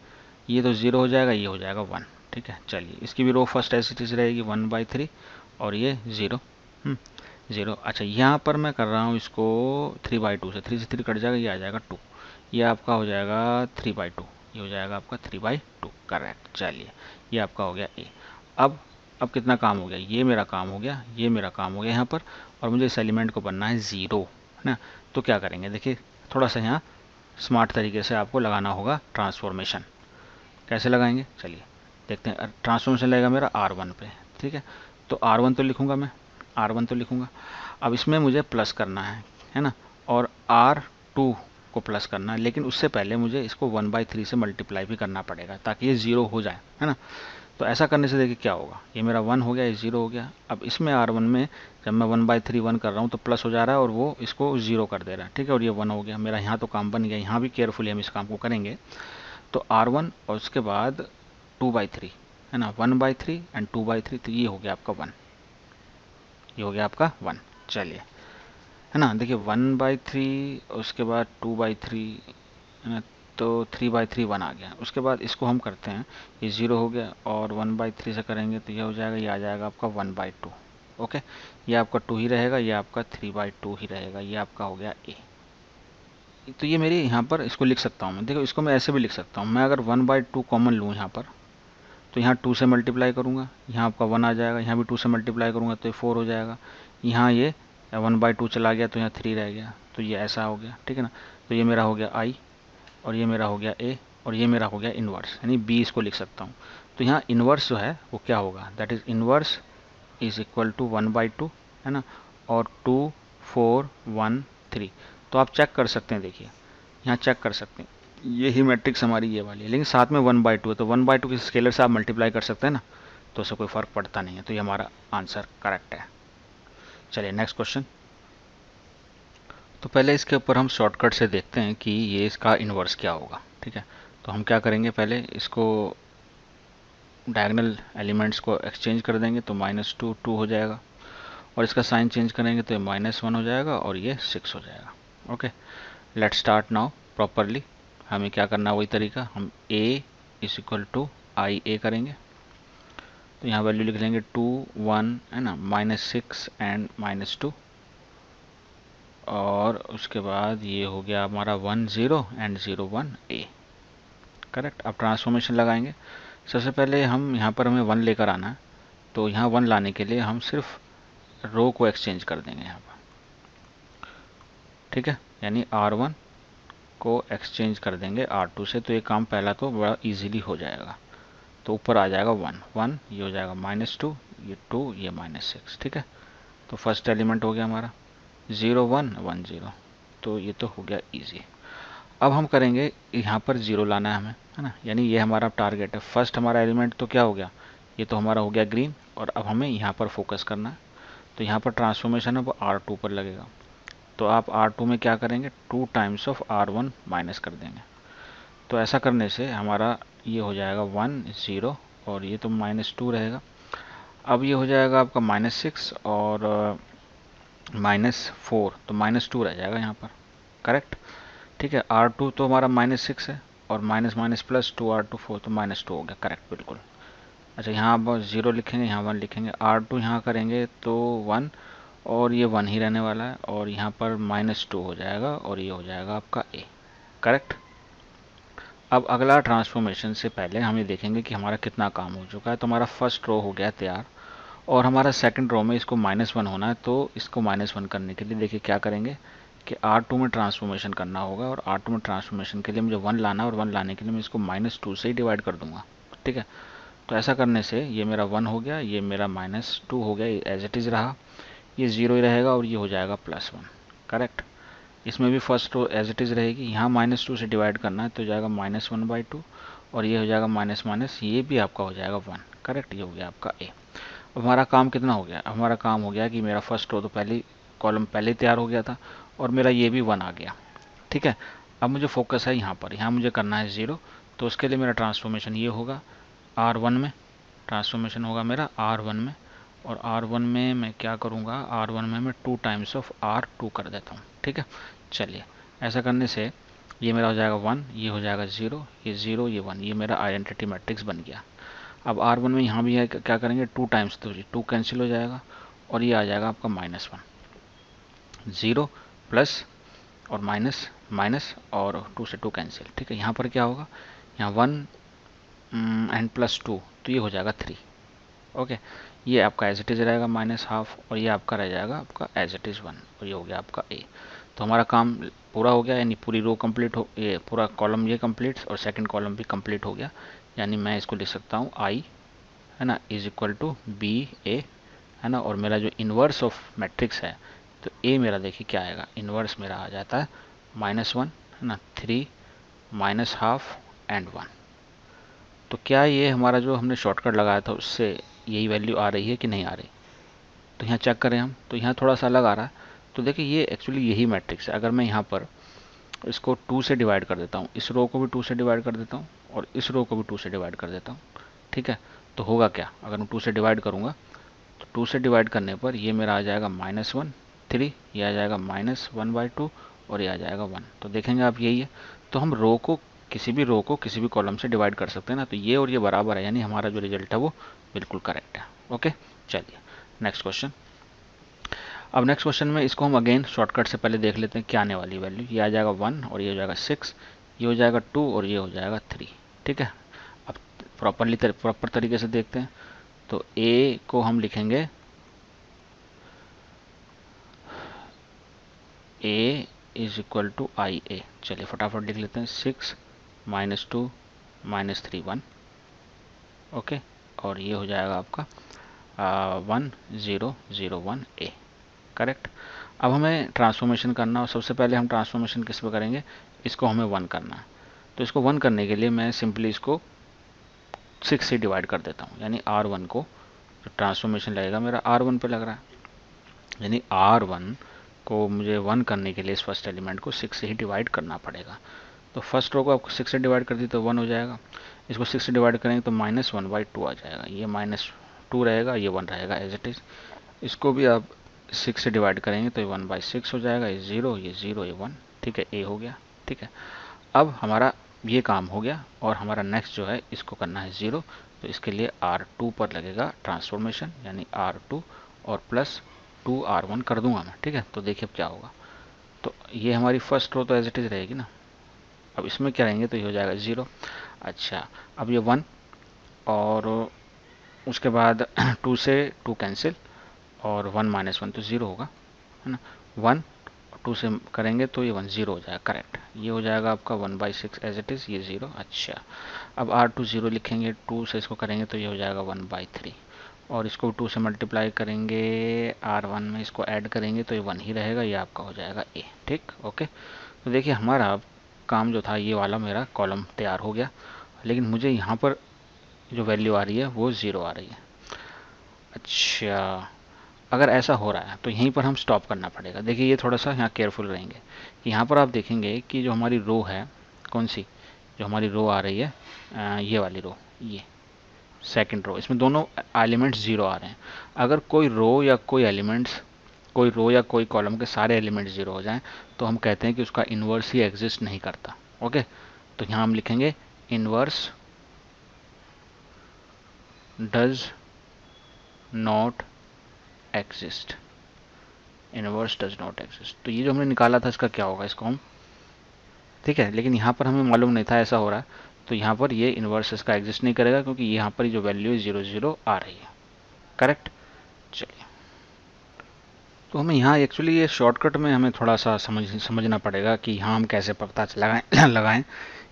ये तो 0 हो जाएगा, ये हो जाएगा 1। ठीक है, चलिए इसकी भी row first as it is रहेगी 1/3, और ये 0 0। अच्छा, यहाँ पर मैं कर रहा हूँ इसको 3/2 से, 3 से 3 कट जाएगा, ये आ जाएगा 2, ये आपका हो जाएगा 3/2, ये हो जाएगा आपका 3/2 करेक्ट। चलिए ये आपका हो गया a। अब कितना काम हो गया, ये मेरा काम हो गया, ये मेरा काम हो गया यहाँ पर, और मुझे इस एलिमेंट को बनना है 0, है ना। तो क्या करेंगे, देखिए थोड़ा सा यहाँ स्मार्ट तरीके से आपको लगाना होगा ट्रांसफॉर्मेशन। कैसे लगाएंगे, चलिए देखते हैं। ट्रांसफॉर्मेशन लगेगा मेरा R1 पे। ठीक है, तो R1 तो लिखूंगा मैं, R1 तो लिखूंगा। अब इसमें मुझे प्लस करना है ना, और R2 को प्लस करना है, लेकिन उससे पहले मुझे इसको 1/3 से मल्टीप्लाई भी करना पड़ेगा ताकि ये 0 हो जाए, है ना। तो ऐसा करने से देखिए क्या होगा, ये मेरा 1 हो गया, ये 0 हो गया। अब इसमें R1 में जब मैं 1/3 1 कर रहा हूँ तो प्लस हो जा रहा है, और वो इसको 0 कर दे रहा है। ठीक है, और ये 1 हो गया मेरा, यहाँ तो काम बन गया। यहाँ भी केयरफुली हम इस काम को करेंगे। तो R1 और उसके बाद 2/3, है ना, 1/3 एंड 2/3, तो ये हो गया आपका 1, ये हो गया आपका 1। चलिए, है ना, देखिए 1/3 उसके बाद 2/3, है ना, तो 3/3 1 आ गया। उसके बाद इसको हम करते हैं, ये 0 हो गया, और 1/3 से करेंगे तो ये हो जाएगा, ये आ जाएगा आपका 1/2। ओके, ये आपका 2 ही रहेगा, ये आपका 3/2 ही रहेगा, ये आपका हो गया a। तो ये मेरी यहाँ पर इसको लिख सकता हूँ मैं, देखो इसको मैं ऐसे भी लिख सकता हूँ। मैं अगर 1/2 कॉमन लूँ यहाँ पर, तो यहाँ 2 से मल्टीप्लाई करूँगा, यहाँ आपका 1 आ जाएगा, यहाँ भी 2 से मल्टीप्लाई करूँगा तो ये 4 हो जाएगा। यहाँ ये 1/2 चला गया तो यहाँ 3 रह गया, तो ये ऐसा हो गया। ठीक है ना, तो ये मेरा हो गया I, और ये मेरा हो गया a, और ये मेरा हो गया इन्वर्स, यानी b इसको लिख सकता हूँ। तो यहाँ इन्वर्स जो है वो क्या होगा, that is inverse is equal to 1/2, है ना, और 2 4 1 3। तो आप चेक कर सकते हैं, देखिए यहाँ चेक कर सकते हैं, यही मैट्रिक्स हमारी ये वाली है, लेकिन साथ में 1/2 है, तो 1/2 के स्केलर से आप मल्टीप्लाई कर सकते हैं ना, तो उससे कोई फ़र्क पड़ता नहीं है। तो ये हमारा आंसर करेक्ट है। चलिए नेक्स्ट क्वेश्चन। तो पहले इसके ऊपर हम शॉर्टकट से देखते हैं कि ये इसका इन्वर्स क्या होगा। ठीक है, तो हम क्या करेंगे, पहले इसको डायगोनल एलिमेंट्स को एक्सचेंज कर देंगे, तो -2 2 हो जाएगा, और इसका साइन चेंज करेंगे तो ये -1 हो जाएगा, और ये 6 हो जाएगा। Okay, let start now properly. हमें क्या करना है, वही तरीका, हम a is equal to I ए करेंगे। तो यहाँ वैल्यू लिख लेंगे 2 1, है ना, -6 एंड -2, और उसके बाद ये हो गया हमारा 1 0 एंड 0 1 a करेक्ट। अब ट्रांसफॉर्मेशन लगाएंगे, सबसे पहले हम यहाँ पर हमें 1 लेकर आना है, तो यहाँ 1 लाने के लिए हम सिर्फ रो को एक्सचेंज कर देंगे यहाँ पर, ठीक है, यानी R1 को एक्सचेंज कर देंगे R2 से, तो ये काम पहला तो बड़ा इजीली हो जाएगा। तो ऊपर आ जाएगा 1 1, ये हो जाएगा -2, ये 2, ये -6, ठीक है। तो फर्स्ट एलिमेंट हो गया हमारा 0 1 1 0, तो ये तो हो गया इजी। अब हम करेंगे यहाँ पर 0 लाना है हमें, है ना, यानी ये हमारा टारगेट है। फर्स्ट हमारा एलिमेंट तो क्या हो गया, ये तो हमारा हो गया ग्रीन, और अब हमें यहाँ पर फोकस करना है। तो यहाँ पर ट्रांसफॉर्मेशन है वो R2 पर लगेगा। तो आप R2 में क्या करेंगे, 2 टाइम्स ऑफ R1 माइनस कर देंगे। तो ऐसा करने से हमारा ये हो जाएगा 1 0, और ये तो -2 रहेगा। अब ये हो जाएगा आपका -6 और -4, तो -2 रह जाएगा यहाँ पर, करेक्ट, ठीक है। R2 तो हमारा -6 है, और माइनस माइनस प्लस 2 R2 4, तो -2 हो गया, करेक्ट, बिल्कुल। अच्छा, यहाँ आप 0 लिखेंगे, यहाँ 1 लिखेंगे, R2 यहाँ करेंगे तो 1, और ये 1 ही रहने वाला है, और यहाँ पर -2 हो जाएगा, और ये हो जाएगा आपका A, करेक्ट। अब अगला ट्रांसफॉर्मेशन से पहले हम ये देखेंगे कि हमारा कितना काम हो चुका है। तो हमारा फर्स्ट रो हो गया तैयार, और हमारा सेकंड रो में इसको -1 होना है। तो इसको -1 करने के लिए देखिए क्या करेंगे कि R2 में ट्रांसफॉर्मेशन करना होगा, और R2 में ट्रांसफॉर्मेशन के लिए मुझे 1 लाना है, और 1 लाने के लिए मैं इसको -2 से ही डिवाइड कर दूंगा, ठीक है। तो ऐसा करने से ये मेरा 1 हो गया, ये मेरा -2 हो गया, एज इट इज़ रहा, ये 0 ही रहेगा, और ये हो जाएगा +1, करेक्ट। इसमें भी first row as it is रहेगी, यहाँ -2 से डिवाइड करना है, तो जाएगा -1/2, और ये हो जाएगा माइनस माइनस, ये भी आपका हो जाएगा 1, करेक्ट, ये हो गया आपका A। अब हमारा काम कितना हो गया, हमारा काम हो गया कि मेरा फर्स्ट रो तो पहले कॉलम पहले तैयार हो गया था, और मेरा ये भी 1 आ गया, ठीक है। अब मुझे फोकस है यहाँ पर, यहाँ मुझे करना है 0, तो उसके लिए मेरा ट्रांसफॉर्मेशन ये होगा R1 में, ट्रांसफॉर्मेशन होगा मेरा R1 में, और R1 में मैं क्या करूँगा, R1 में मैं 2 टाइम्स ऑफ R2 कर देता हूँ, ठीक है। चलिए, ऐसा करने से ये मेरा हो जाएगा 1, ये हो जाएगा 0, ये 0, ये 1, ये मेरा आइडेंटिटी मैट्रिक्स बन गया। अब R1 में यहाँ भी है, क्या करेंगे, 2 टाइम्स, तो 2 कैंसिल हो जाएगा, और ये आ जाएगा आपका -1, 0 प्लस और माइनस माइनस, और 2 से 2 कैंसिल, ठीक है। यहाँ पर क्या होगा, यहाँ 1 एंड +2, तो ये हो जाएगा 3, ओके। ये आपका एज इट इज़ रहेगा -12, और ये आपका रह जाएगा आपका एज इट इज़ 1, और ये हो गया आपका A। तो हमारा काम पूरा हो गया, यानी पूरी रो कंप्लीट हो, ये पूरा कॉलम ये कंप्लीट, और सेकंड कॉलम भी कंप्लीट हो गया। यानी मैं इसको लिख सकता हूँ I, है ना, इज इक्वल टू BA, है ना, और मेरा जो इन्वर्स ऑफ मैट्रिक्स है, तो A मेरा देखिए क्या आएगा, इन्वर्स मेरा आ जाता है -1, है ना, 3 -12 एंड 1। तो क्या ये हमारा जो हमने शॉर्टकट लगाया था उससे यही वैल्यू आ रही है कि नहीं आ रही, तो यहाँ चेक करें हम, तो यहाँ थोड़ा सा अलग आ रहा है। तो देखिए ये एक्चुअली यही मैट्रिक्स है। अगर मैं यहाँ पर इसको 2 से डिवाइड कर देता हूँ, इस रो को भी 2 से डिवाइड कर देता हूँ, और इस रो को भी 2 से डिवाइड कर देता हूँ, ठीक है। तो होगा क्या, अगर मैं 2 से डिवाइड करूँगा, तो 2 से डिवाइड करने पर ये मेरा आ जाएगा -1 3, ये आ जाएगा -1/2, और ये आ जाएगा 1। तो देखेंगे आप यही है। तो हम रो को किसी भी रो को किसी भी कॉलम से डिवाइड कर सकते हैं ना, तो ये और ये बराबर है, यानी हमारा जो रिजल्ट है वो बिल्कुल करेक्ट है, ओके। चलिए नेक्स्ट क्वेश्चन। अब नेक्स्ट क्वेश्चन में इसको हम अगेन शॉर्टकट से पहले देख लेते हैं क्या आने वाली वैल्यू। ये आ जाएगा 1, और ये हो जाएगा 6, ये हो जाएगा 2, और ये हो जाएगा 3, ठीक है। अब प्रॉपर तरीके से देखते हैं। तो A को हम लिखेंगे A is equal to IA। चलिए फटाफट लिख लेते हैं, 6 -2 -3 1, ओके। और ये हो जाएगा आपका 1 0 0 1 A, करेक्ट। अब हमें ट्रांसफॉर्मेशन करना, और सबसे पहले हम ट्रांसफॉर्मेशन किस पे करेंगे, इसको हमें 1 करना है। तो इसको 1 करने के लिए मैं सिंपली इसको 6 से डिवाइड कर देता हूँ, यानी R1 को जो ट्रांसफॉर्मेशन लगेगा मेरा R1 पे लग रहा है, यानी R1 को मुझे 1 करने के लिए इस फर्स्ट एलिमेंट को 6 से ही डिवाइड करना पड़ेगा। तो फर्स्ट रो को आपको 6 से डिवाइड कर दी तो 1 हो जाएगा, इसको 6 से डिवाइड करेंगे तो -1/2 आ जाएगा, ये -2 रहेगा, ये 1 रहेगा एज इट इज़। इसको भी आप 6 से डिवाइड करेंगे तो ये 1/6 हो जाएगा, ये 0 ये 0 ये 1, ठीक है, A हो गया, ठीक है। अब हमारा ये काम हो गया, और हमारा नेक्स्ट जो है इसको करना है 0, तो इसके लिए R2 पर लगेगा ट्रांसफॉर्मेशन, यानी R2 और +2 R1 कर दूंगा मैं, ठीक है। तो देखिए अब क्या होगा, तो ये हमारी फर्स्ट रो तो एज इट इज़ रहेगी ना। अब इसमें क्या रहेंगे, तो ये हो जाएगा 0। अच्छा, अब ये 1 और उसके बाद 2 से 2 कैंसिल और 1 माइनस 1 तो 0 होगा, है ना। 1 2 से करेंगे तो ये 1 0 हो जाएगा, करेक्ट। ये हो जाएगा आपका 1/6 एज इट इज़, ये 0। अच्छा, अब R2 0 लिखेंगे, 2 से इसको करेंगे तो ये हो जाएगा 1/3 और इसको 2 से मल्टीप्लाई करेंगे, R1 में इसको ऐड करेंगे तो ये 1 ही रहेगा, ये आपका हो जाएगा A। ठीक, ओके। तो देखिए हमारा काम जो था ये वाला मेरा कॉलम तैयार हो गया, लेकिन मुझे यहाँ पर जो वैल्यू आ रही है वो 0 आ रही है। अच्छा, अगर ऐसा हो रहा है तो यहीं पर हम स्टॉप करना पड़ेगा। देखिए ये थोड़ा सा यहाँ केयरफुल रहेंगे कि यहाँ पर आप देखेंगे कि जो हमारी रो है, कौन सी, जो हमारी रो आ रही है, ये वाली रो, ये सेकंड रो, इसमें दोनों एलिमेंट्स 0 आ रहे हैं। अगर कोई रो या कोई एलिमेंट्स, कोई रो या कोई कॉलम के सारे एलिमेंट्स 0 हो जाएं तो हम कहते हैं कि उसका इन्वर्स ही एग्जिस्ट नहीं करता। ओके, तो यहाँ हम लिखेंगे inverse does not exist, inverse does not exist. तो ये जो हमने निकाला था इसका क्या होगा, इसको हम, ठीक है, लेकिन यहाँ पर हमें मालूम नहीं था ऐसा हो रहा है, तो यहाँ पर ये इनवर्स इसका एग्जिस्ट नहीं करेगा क्योंकि यहाँ पर जो वैल्यू 0 0 आ रही है, करेक्ट। चलिए, तो हमें यहाँ एक्चुअली ये शॉर्टकट में हमें थोड़ा सा समझना पड़ेगा कि यहाँ हम कैसे पता लगाएं लगाएं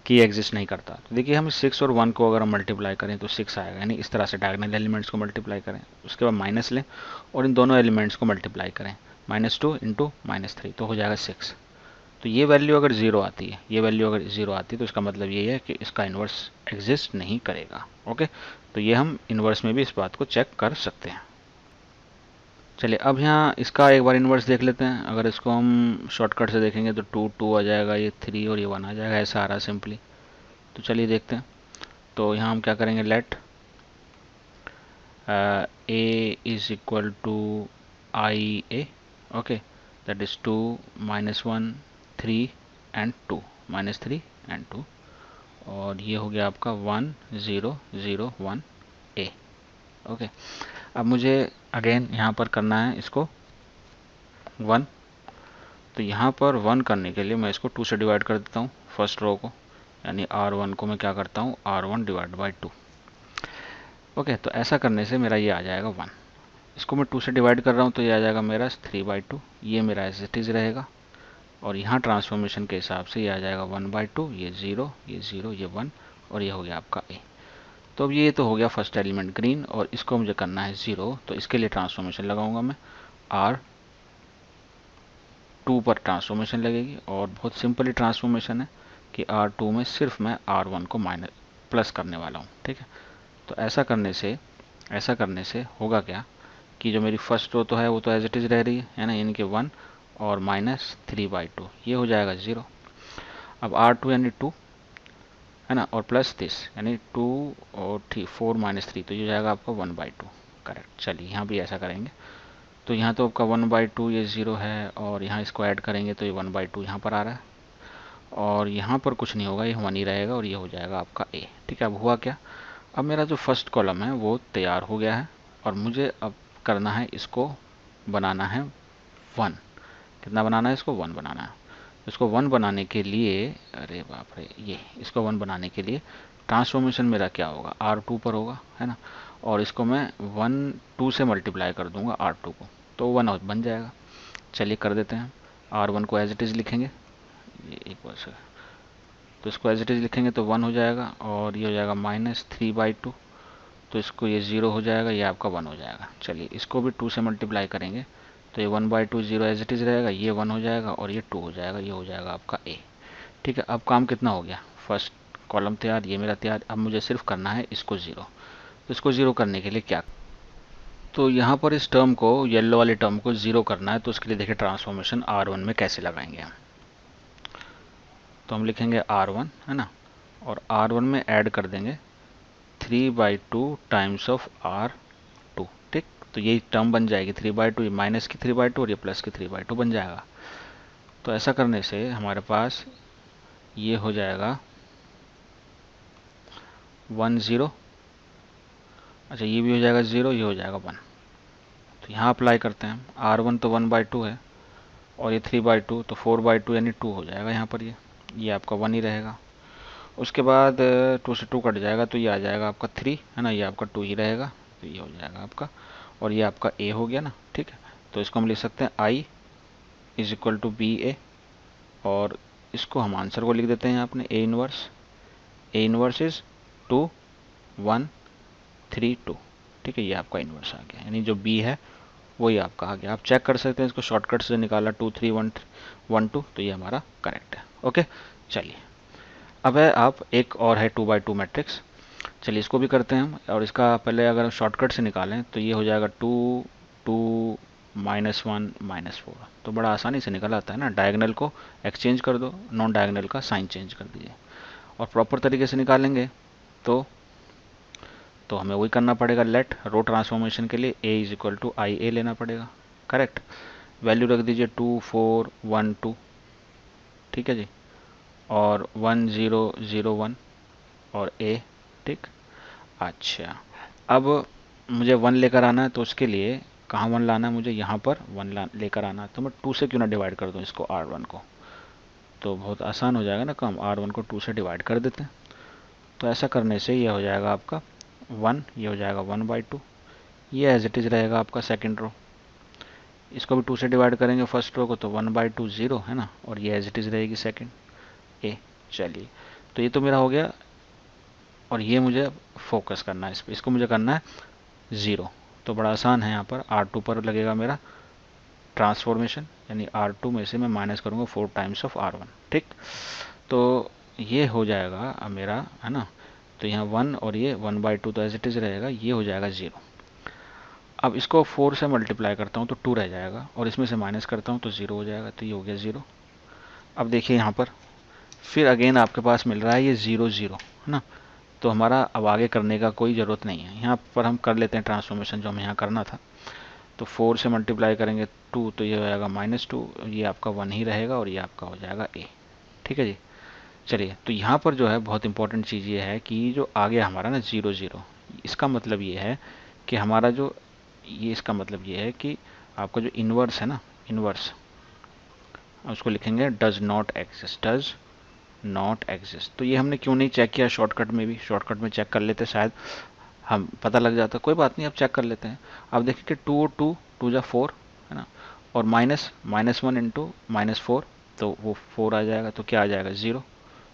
कि ये एग्जिस्ट नहीं करता। तो देखिए हम 6 और 1 को अगर हम मल्टीप्लाई करें तो 6 आएगा, यानी इस तरह से डायगोनल एलिमेंट्स को मल्टीप्लाई करें, उसके बाद माइनस लें और इन दोनों एलिमेंट्स को मल्टीप्लाई करें, -2 इंटू -3 तो हो जाएगा 6। तो ये वैल्यू अगर 0 आती है, ये वैल्यू अगर 0 आती है तो इसका मतलब ये है कि इसका इन्वर्स एग्जिस्ट नहीं करेगा। ओके, तो ये हम इन्वर्स में भी इस बात को चेक कर सकते हैं। चलिए अब यहाँ इसका एक बार इन्वर्स देख लेते हैं। अगर इसको हम शॉर्टकट से देखेंगे तो 2 2 आ जाएगा, ये 3 और ये 1 आ जाएगा, ऐसा आ रहा है सिंपली। तो चलिए देखते हैं। तो यहाँ हम क्या करेंगे, let a is equal to I A, okay, that is 2 -1 3 and 2, -3 and 2, और ये हो गया आपका 1 0 0 1 a। ओके, अब मुझे अगेन यहाँ पर करना है इसको 1, तो यहाँ पर 1 करने के लिए मैं इसको 2 से डिवाइड कर देता हूँ फर्स्ट रो को, यानी R1 को मैं क्या करता हूँ, R1 डिवाइड बाई 2। ओके, तो ऐसा करने से मेरा ये आ जाएगा 1, इसको मैं 2 से डिवाइड कर रहा हूँ तो ये आ जाएगा मेरा 3/2, ये मेरा एज इट इज़ रहेगा, और यहाँ ट्रांसफॉर्मेशन के हिसाब से ये आ जाएगा 1/2, ये 0 ये 0 ये 1, और ये हो गया आपका a। तो अब ये तो हो गया फर्स्ट एलिमेंट ग्रीन, और इसको मुझे करना है 0, तो इसके लिए ट्रांसफॉर्मेशन लगाऊंगा मैं, R2 पर ट्रांसफॉर्मेशन लगेगी, और बहुत सिंपली ट्रांसफॉर्मेशन है कि R2 में सिर्फ मैं R1 को माइनस प्लस करने वाला हूँ। ठीक है, तो ऐसा करने से होगा क्या कि जो मेरी फर्स्ट रो तो है वो तो एज इट इज़ रह रही है ना, यानी कि 1 और -3/2, ये हो जाएगा 0। अब R2 यानी 2 है ना, और प्लस दिस यानी 2 और 4 -3, तो ये हो जाएगा आपका 1/2, करेक्ट। चलिए यहाँ भी ऐसा करेंगे, तो यहाँ तो आपका 1/2 ये 0 है, और यहाँ इसको ऐड करेंगे तो ये 1/2 यहाँ पर आ रहा है, और यहाँ पर कुछ नहीं होगा, ये 1 ही रहेगा, और ये हो जाएगा आपका a। ठीक है, अब हुआ क्या, अब मेरा जो फर्स्ट कॉलम है वो तैयार हो गया है, और मुझे अब करना है, इसको बनाना है 1। कितना बनाना है, इसको 1 बनाना है। इसको 1 बनाने के लिए, अरे बाप रे, ये इसको 1 बनाने के लिए ट्रांसफॉर्मेशन मेरा क्या होगा, R2 पर होगा, है ना, और इसको मैं 2 से मल्टीप्लाई कर दूंगा R2 को, तो 1 बन जाएगा। चलिए कर देते हैं, R1 को एज इट इज़ लिखेंगे, ये एक बार से, तो इसको एज इट इज़ लिखेंगे तो 1 हो जाएगा, और ये हो जाएगा -3/2, तो इसको ये 0 हो जाएगा, ये आपका 1 हो जाएगा। चलिए इसको भी 2 से मल्टीप्लाई करेंगे तो ये 1/2 0 एज इट इज़ रहेगा, ये 1 हो जाएगा, और ये 2 हो जाएगा, ये हो जाएगा आपका a। ठीक है, अब काम कितना हो गया, फर्स्ट कॉलम तैयार, ये मेरा तैयार। अब मुझे सिर्फ करना है इसको 0, तो इसको 0 करने के लिए क्या, तो यहाँ पर इस टर्म को, येलो वाले टर्म को 0 करना है, तो उसके लिए देखिए ट्रांसफॉर्मेशन R1 में कैसे लगाएंगे हम। तो हम लिखेंगे R1, है ना, और R1 में ऐड कर देंगे 3/2 टाइम्स ऑफ R2। ठीक, तो ये टर्म बन जाएगी 3/2, ये माइनस की 3/2 और ये प्लस की 3/2 बन जाएगा। तो ऐसा करने से हमारे पास ये हो जाएगा 1 0, अच्छा ये भी हो जाएगा 0, ये हो जाएगा 1। तो यहाँ अप्लाई करते हैं, R1 तो 1/2 है, और ये 3/2 तो 4/2 यानी 2 हो जाएगा यहाँ पर, ये आपका 1 ही रहेगा। उसके बाद 2 से 2 कट जाएगा तो ये आ जाएगा आपका 3 है ना, ये आपका 2 ही रहेगा, तो ये हो जाएगा आपका, और ये आपका a हो गया ना, ठीक है। तो इसको हम लिख सकते हैं i is equal to B A, और इसको हम आंसर को लिख देते हैं यहाँ अपने ए इनवर्स इज 2 1 3 2, ठीक है। ये आपका इनवर्स आ गया, यानी जो बी है वही आपका आ गया। आप चेक कर सकते हैं, इसको शॉर्टकट से निकाला 2 3 1 1 2, तो ये हमारा करेक्ट है। ओके, चलिए अब है आप एक और है 2x2 मैट्रिक्स, चलिए इसको भी करते हैं हम। और इसका पहले अगर हम शॉर्टकट से निकालें तो ये हो जाएगा 2 2 -1 -4, तो बड़ा आसानी से निकल आता है ना। डायगनल को एक्सचेंज कर दो, नॉन डायगनल का साइन चेंज कर दीजिए, और प्रॉपर तरीके से निकालेंगे तो हमें वही करना पड़ेगा। लेट रो ट्रांसफॉर्मेशन के लिए a is equal to I ए लेना पड़ेगा, करेक्ट। वैल्यू रख दीजिए 2 4 1 2, ठीक है जी, और 1 0 0 1 और a, ठीक। अच्छा, अब मुझे 1 लेकर आना है, तो उसके लिए कहाँ 1 लाना है मुझे, यहाँ पर 1 लेकर आना है। तो मैं 2 से क्यों ना डिवाइड कर दूँ इसको r1 को, तो बहुत आसान हो जाएगा ना काम, r1 को 2 से डिवाइड कर देते हैं। तो ऐसा करने से ये हो जाएगा आपका 1, ये हो जाएगा 1/2, ये एज इट इज़ रहेगा आपका सेकेंड रो। इसको भी 2 से डिवाइड करेंगे फर्स्ट रो को, तो 1/2 0 है ना, और ये एज इट इज़ रहेगी सेकेंड ए। चलिए, तो ये तो मेरा हो गया, और ये मुझे फोकस करना है इस पर, इसको मुझे करना है 0। तो बड़ा आसान है, यहाँ पर R2 पर लगेगा मेरा ट्रांसफॉर्मेशन, यानी R2 में से मैं माइनस करूँगा 4 टाइम्स ऑफ R1, ठीक। तो ये हो जाएगा अब मेरा, है ना। तो यहाँ 1 और ये 1/2 तो एज इट इज़ रहेगा, ये हो जाएगा 0। अब इसको 4 से मल्टीप्लाई करता हूँ तो 2 रह जाएगा, और इसमें से माइनस करता हूँ तो 0 हो जाएगा, तो ये हो गया 0। अब देखिए यहाँ पर फिर अगेन आपके पास मिल रहा है ये 0 0, है ना। तो हमारा अब आगे करने का कोई ज़रूरत नहीं है, यहाँ पर हम कर लेते हैं ट्रांसफॉर्मेशन जो हमें यहाँ करना था। तो 4 से मल्टीप्लाई करेंगे 2, तो ये हो जाएगा -2, ये आपका 1 ही रहेगा, और ये आपका हो जाएगा a, ठीक है जी। चलिए, तो यहाँ पर जो है बहुत इंपॉर्टेंट चीज़ ये है कि जो आ गया हमारा ना 0 0, इसका मतलब ये है कि हमारा जो ये, इसका मतलब ये है कि आपका जो इन्वर्स है ना, इन्वर्स, उसको लिखेंगे डज नॉट एग्जिस्ट। तो ये हमने क्यों नहीं चेक किया शॉर्टकट में भी, शॉर्टकट में चेक कर लेते शायद हम पता लग जाता, कोई बात नहीं, अब चेक कर लेते हैं। अब देखिए कि 2 और 2 2 जा 4 है ना, और -1 इंटू -4, तो वो 4 आ जाएगा, तो क्या आ जाएगा 0,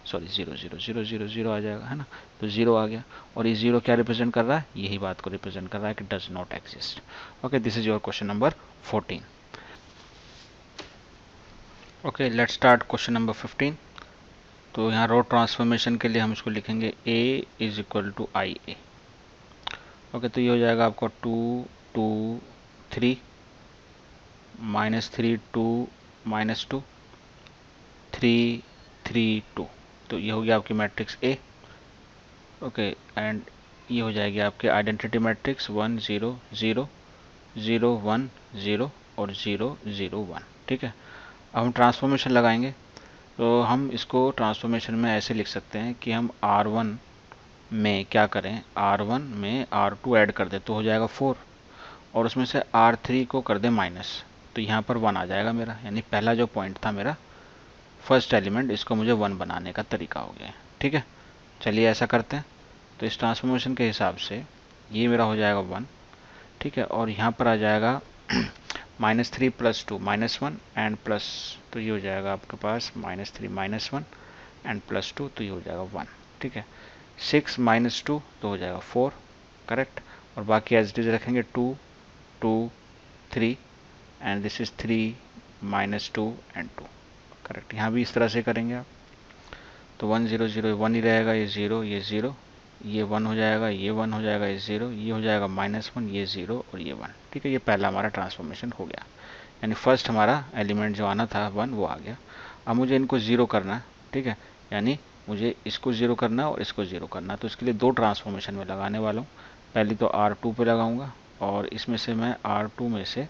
सॉरी 0 0 0 0 0 आ जाएगा, है ना। तो 0 आ गया, और ये 0 क्या रिप्रेजेंट कर रहा है, यही बात को रिप्रेजेंट कर रहा है कि does not exist. Okay, this is your question number 14। Okay, let's start question number 15। तो यहाँ रो ट्रांसफॉर्मेशन के लिए हम इसको लिखेंगे a is equal to I A. Okay, तो ये हो जाएगा आपका 2 2 3 -3 2 -2 3 3 2, तो ये हो गया आपकी मैट्रिक्स A। ओके, एंड ये हो जाएगी आपके आइडेंटिटी मैट्रिक्स 1 0 0 0 1 0 और 0 0 1, ठीक है। अब हम ट्रांसफॉर्मेशन लगाएंगे, तो हम इसको ट्रांसफॉर्मेशन में ऐसे लिख सकते हैं कि हम R1 में क्या करें, R1 में R2 ऐड कर दे तो हो जाएगा 4, और उसमें से R3 को कर दे माइनस, तो यहाँ पर 1 आ जाएगा मेरा, यानी पहला जो पॉइंट था मेरा फर्स्ट एलिमेंट, इसको मुझे 1 बनाने का तरीका हो गया, ठीक है। चलिए ऐसा करते हैं, तो इस ट्रांसफॉर्मेशन के हिसाब से ये मेरा हो जाएगा 1, ठीक है, और यहाँ पर आ जाएगा -3 + 2 -1 एंड प्लस, तो ये हो जाएगा आपके पास -3 -1 एंड +2, तो ये हो जाएगा 1, ठीक है। 6 -2 तो हो जाएगा 4, करेक्ट, और बाकी एज इट इज रखेंगे 2 2 3 and this is 3 -2 and 2, correct. यहाँ भी इस तरह से करेंगे आप, तो 1 0 0 1 ही रहेगा, ये 0 ये 0, ये 1 हो जाएगा, ये 1 हो जाएगा, ये 0, ये हो जाएगा -1, ये 0 और ये 1, ठीक है। ये पहला हमारा ट्रांसफॉर्मेशन हो गया, यानी फर्स्ट हमारा एलिमेंट जो आना था 1 वो आ गया। अब मुझे इनको 0 करना है, ठीक है, यानी मुझे इसको 0 करना है और इसको 0 करना है, तो इसके लिए दो ट्रांसफॉर्मेशन में लगाने वाला हूँ। पहली तो R2 पे लगाऊंगा, और इसमें से मैं R2 में से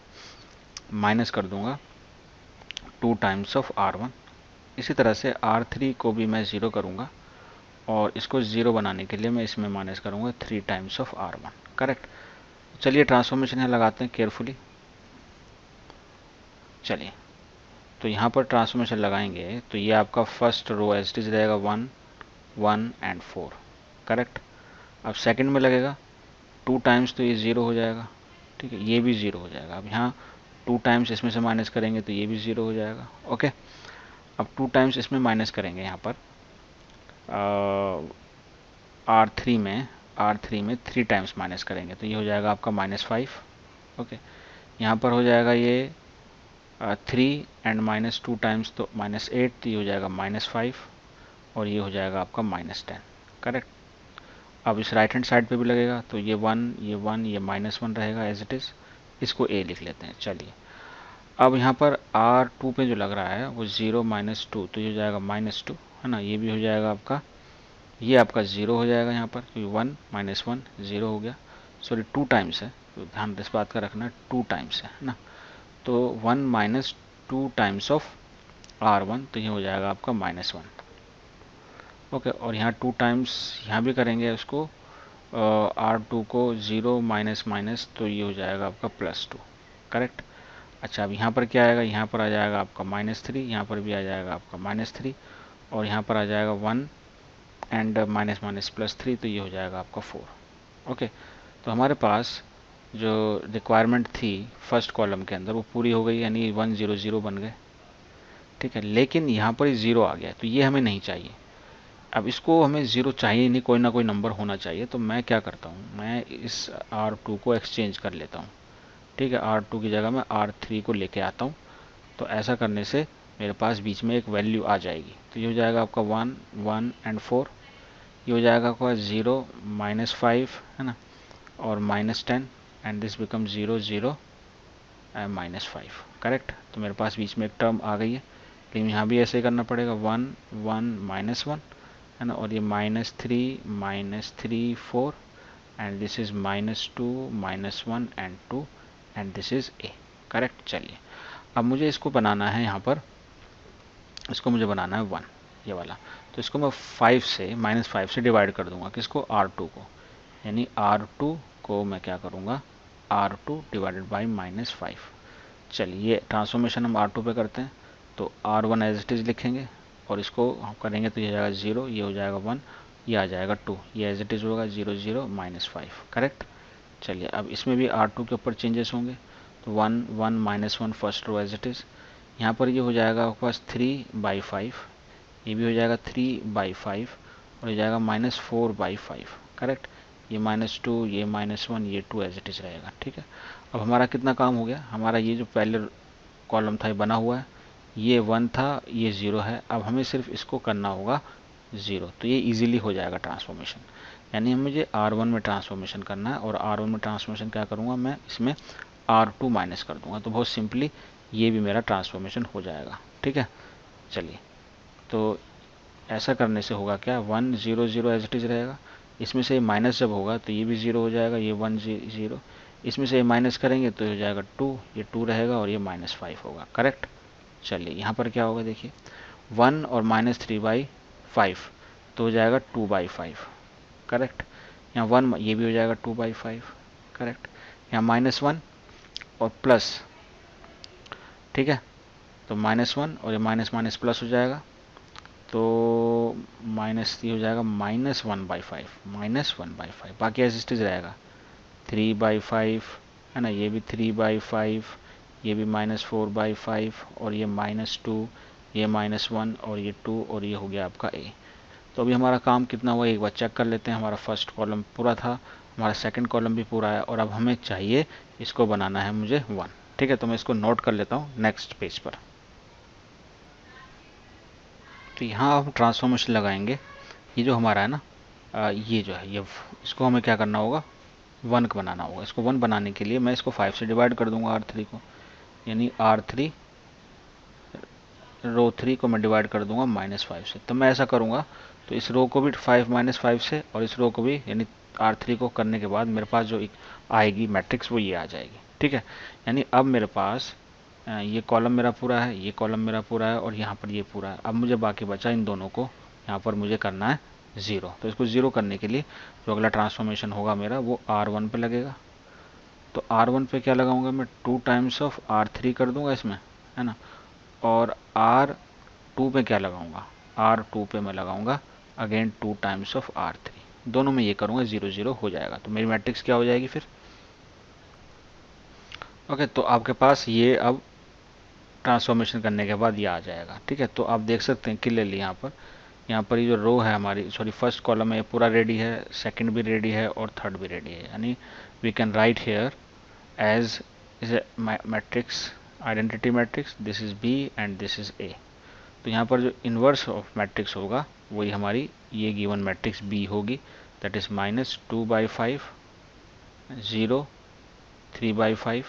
माइनस कर दूंगा 2 टाइम्स ऑफ R1। इसी तरह से R3 को भी मैं 0 करूंगा, और इसको 0 बनाने के लिए मैं इसमें माइनस करूंगा 3 टाइम्स ऑफ R1, करेक्ट। चलिए ट्रांसफॉर्मेशन यहाँ लगाते हैं केयरफुली। चलिए, तो यहाँ पर ट्रांसफॉर्मेशन लगाएंगे, तो ये आपका first row as it is रहेगा 1 1 एंड 4, करेक्ट। अब सेकंड में लगेगा 2 टाइम्स, तो ये 0 हो जाएगा, ठीक है, ये भी 0 हो जाएगा। अब यहाँ 2 टाइम्स इसमें से माइनस करेंगे तो ये भी 0 हो जाएगा, ओके। अब 2 टाइम्स इसमें माइनस करेंगे यहाँ पर R3 में 3 टाइम्स माइनस करेंगे तो ये हो जाएगा आपका -5, ओके। यहाँ पर हो जाएगा ये 3 एंड -2 टाइम्स तो -8, तो ये हो जाएगा -5 और ये हो जाएगा आपका -10, करेक्ट। अब इस राइट हैंड साइड पे भी लगेगा तो ये 1 ये 1 ये -1 रहेगा एज इट इज़, इसको A लिख लेते हैं। चलिए अब यहाँ पर R2 पे जो लग रहा है वो 0 -2, तो ये हो जाएगा -2, है ना, ये भी हो जाएगा आपका, ये आपका 0 हो जाएगा यहाँ पर, क्योंकि 1 -1 0 हो गया, सॉरी 2 टाइम्स है, तो ध्यान इस बात का रखना, 2 टाइम्स है ना, तो 1 -2 टाइम्स ऑफ R1, तो ये हो जाएगा आपका -1, ओके। और यहाँ 2 टाइम्स यहाँ भी करेंगे उसको R2 को 0 माइनस, तो ये हो जाएगा आपका +2, करेक्ट। अच्छा अब यहाँ पर क्या आएगा, यहाँ पर आ जाएगा आपका -3, यहाँ पर भी आ जाएगा आपका -3 और यहाँ पर आ जाएगा 1 एंड +3, तो ये हो जाएगा आपका 4, ओके। तो हमारे पास जो रिक्वायरमेंट थी फर्स्ट कॉलम के अंदर वो पूरी हो गई, यानी 1 0 0 बन गए, ठीक है। लेकिन यहाँ पर 0 आ गया, तो ये हमें नहीं चाहिए। अब इसको हमें 0 चाहिए नहीं, कोई ना कोई नंबर होना चाहिए, तो मैं क्या करता हूँ, मैं इस R2 को एक्सचेंज कर लेता हूँ, ठीक है। R2 की जगह मैं R3 को लेके आता हूँ, तो ऐसा करने से मेरे पास बीच में एक वैल्यू आ जाएगी, तो ये हो जाएगा आपका 1 1 एंड 4, ये हो जाएगा आपका 0 -5, है ना, और -10 and this become 0 0 and -5, correct. तो मेरे पास बीच में एक टर्म आ गई है, लेकिन यहाँ भी ऐसे ही करना पड़ेगा, 1 1 -1, है ना, और ये -3 4 and this is -2 -1 and 2 and this is A, correct. चलिए अब मुझे इसको बनाना है, यहाँ पर इसको मुझे बनाना है 1, ये वाला, तो इसको मैं 5 से -5 से डिवाइड कर दूंगा, किसको, R2 को, यानी R2 को मैं क्या करूँगा, R2 डिवाइडेड बाई -5। चलिए ये ट्रांसफॉर्मेशन हम R2 पे करते हैं, तो R1 एज इट इज़ लिखेंगे और इसको हम करेंगे तो ये हो जाएगा 0, ये हो जाएगा 1, ये आ जाएगा 2, ये एज इट इज़ होगा 0 0 -5, करेक्ट। चलिए अब इसमें भी R2 के ऊपर चेंजेस होंगे, तो 1 1 -1 first row as it is, यहाँ पर ये हो जाएगा आपके पास 3/5, ये भी हो जाएगा 3/5 और ये जाएगा -4/5, करेक्ट। ये -2 ये -1 ये 2 एज इट इज़ रहेगा, ठीक है। अब हमारा कितना काम हो गया, हमारा ये जो पहले कॉलम था ये बना हुआ है, ये 1 था ये 0 है, अब हमें सिर्फ इसको करना होगा 0, तो ये इजीली हो जाएगा ट्रांसफॉर्मेशन, यानी मुझे R1 में ट्रांसफॉर्मेशन करना है, और R1 में ट्रांसफॉर्मेशन क्या करूँगा मैं, इसमें R2 माइनस कर दूंगा, तो बहुत सिंपली ये भी मेरा ट्रांसफॉर्मेशन हो जाएगा, ठीक है। चलिए तो ऐसा करने से होगा क्या, 1 0 0 एज इट इज़ रहेगा, इसमें से माइनस जब होगा तो ये भी 0 हो जाएगा, ये 1 0, इसमें से माइनस करेंगे तो हो जाएगा 2, ये 2 रहेगा और ये -5 होगा, करेक्ट। चलिए यहाँ पर क्या होगा देखिए, 1 और -3/5 तो हो जाएगा 2/5, करेक्ट। यहाँ 1 ये भी हो जाएगा 2/5, करेक्ट। यहाँ -1 और प्लस, ठीक है, तो -1 और ये माइनस प्लस हो जाएगा, तो माइनस ये हो जाएगा -1/5, बाकी एज इट इज रहेगा 3/5, है ना, ये भी 3/5, ये भी -4/5 और ये -2, ये -1 और ये 2 और ये हो गया आपका A। तो अभी हमारा काम कितना हुआ एक बार चेक कर लेते हैं, हमारा फर्स्ट कॉलम पूरा था, हमारा सेकंड कॉलम भी पूरा है, और अब हमें चाहिए इसको बनाना है मुझे 1, ठीक है। तो मैं इसको नोट कर लेता हूँ नेक्स्ट पेज पर। तो यहाँ हम ट्रांसफॉर्मेशन लगाएंगे, ये जो हमारा है ना ये जो है ये, इसको हमें क्या करना होगा, 1 का बनाना होगा। इसको 1 बनाने के लिए मैं इसको 5 से डिवाइड कर दूंगा R3 को, यानी R3 रो 3 को मैं डिवाइड कर दूंगा -5 से। तो मैं ऐसा करूंगा तो इस रो को भी 5 -5 से और इस रो को भी, यानी R3 को करने के बाद मेरे पास जो एक आएगी मैट्रिक्स वो ये आ जाएगी, ठीक है। यानी अब मेरे पास ये कॉलम मेरा पूरा है, ये कॉलम मेरा पूरा है और यहाँ पर ये पूरा है। अब मुझे बाकी बचा इन दोनों को यहाँ पर मुझे करना है 0, तो इसको 0 करने के लिए जो अगला ट्रांसफॉर्मेशन होगा मेरा वो R1 पे लगेगा। तो R1 पे क्या लगाऊंगा मैं, 2 टाइम्स ऑफ R3 कर दूंगा इसमें, है ना, और R2 पे क्या लगाऊंगा, R2 पे मैं लगाऊंगा अगेन 2 टाइम्स ऑफ R3, दोनों में ये करूँगा 0 0 हो जाएगा, तो मेरी मैट्रिक्स क्या हो जाएगी फिर। ओके, तो आपके पास ये अब ट्रांसफॉर्मेशन करने के बाद ये आ जाएगा। ठीक है, तो आप देख सकते हैं क्लियरली यहाँ पर ये जो रो है हमारी, सॉरी फर्स्ट कॉलम है, ये पूरा रेडी है, सेकंड भी रेडी है और थर्ड भी रेडी है, यानी we can write here as is A matrix, identity matrix, this is B and this is A. तो यहाँ पर जो इन्वर्स ऑफ मैट्रिक्स होगा वही हमारी ये गिवन मैट्रिक्स बी होगी, दैट इज -2/5, 0, 3/5,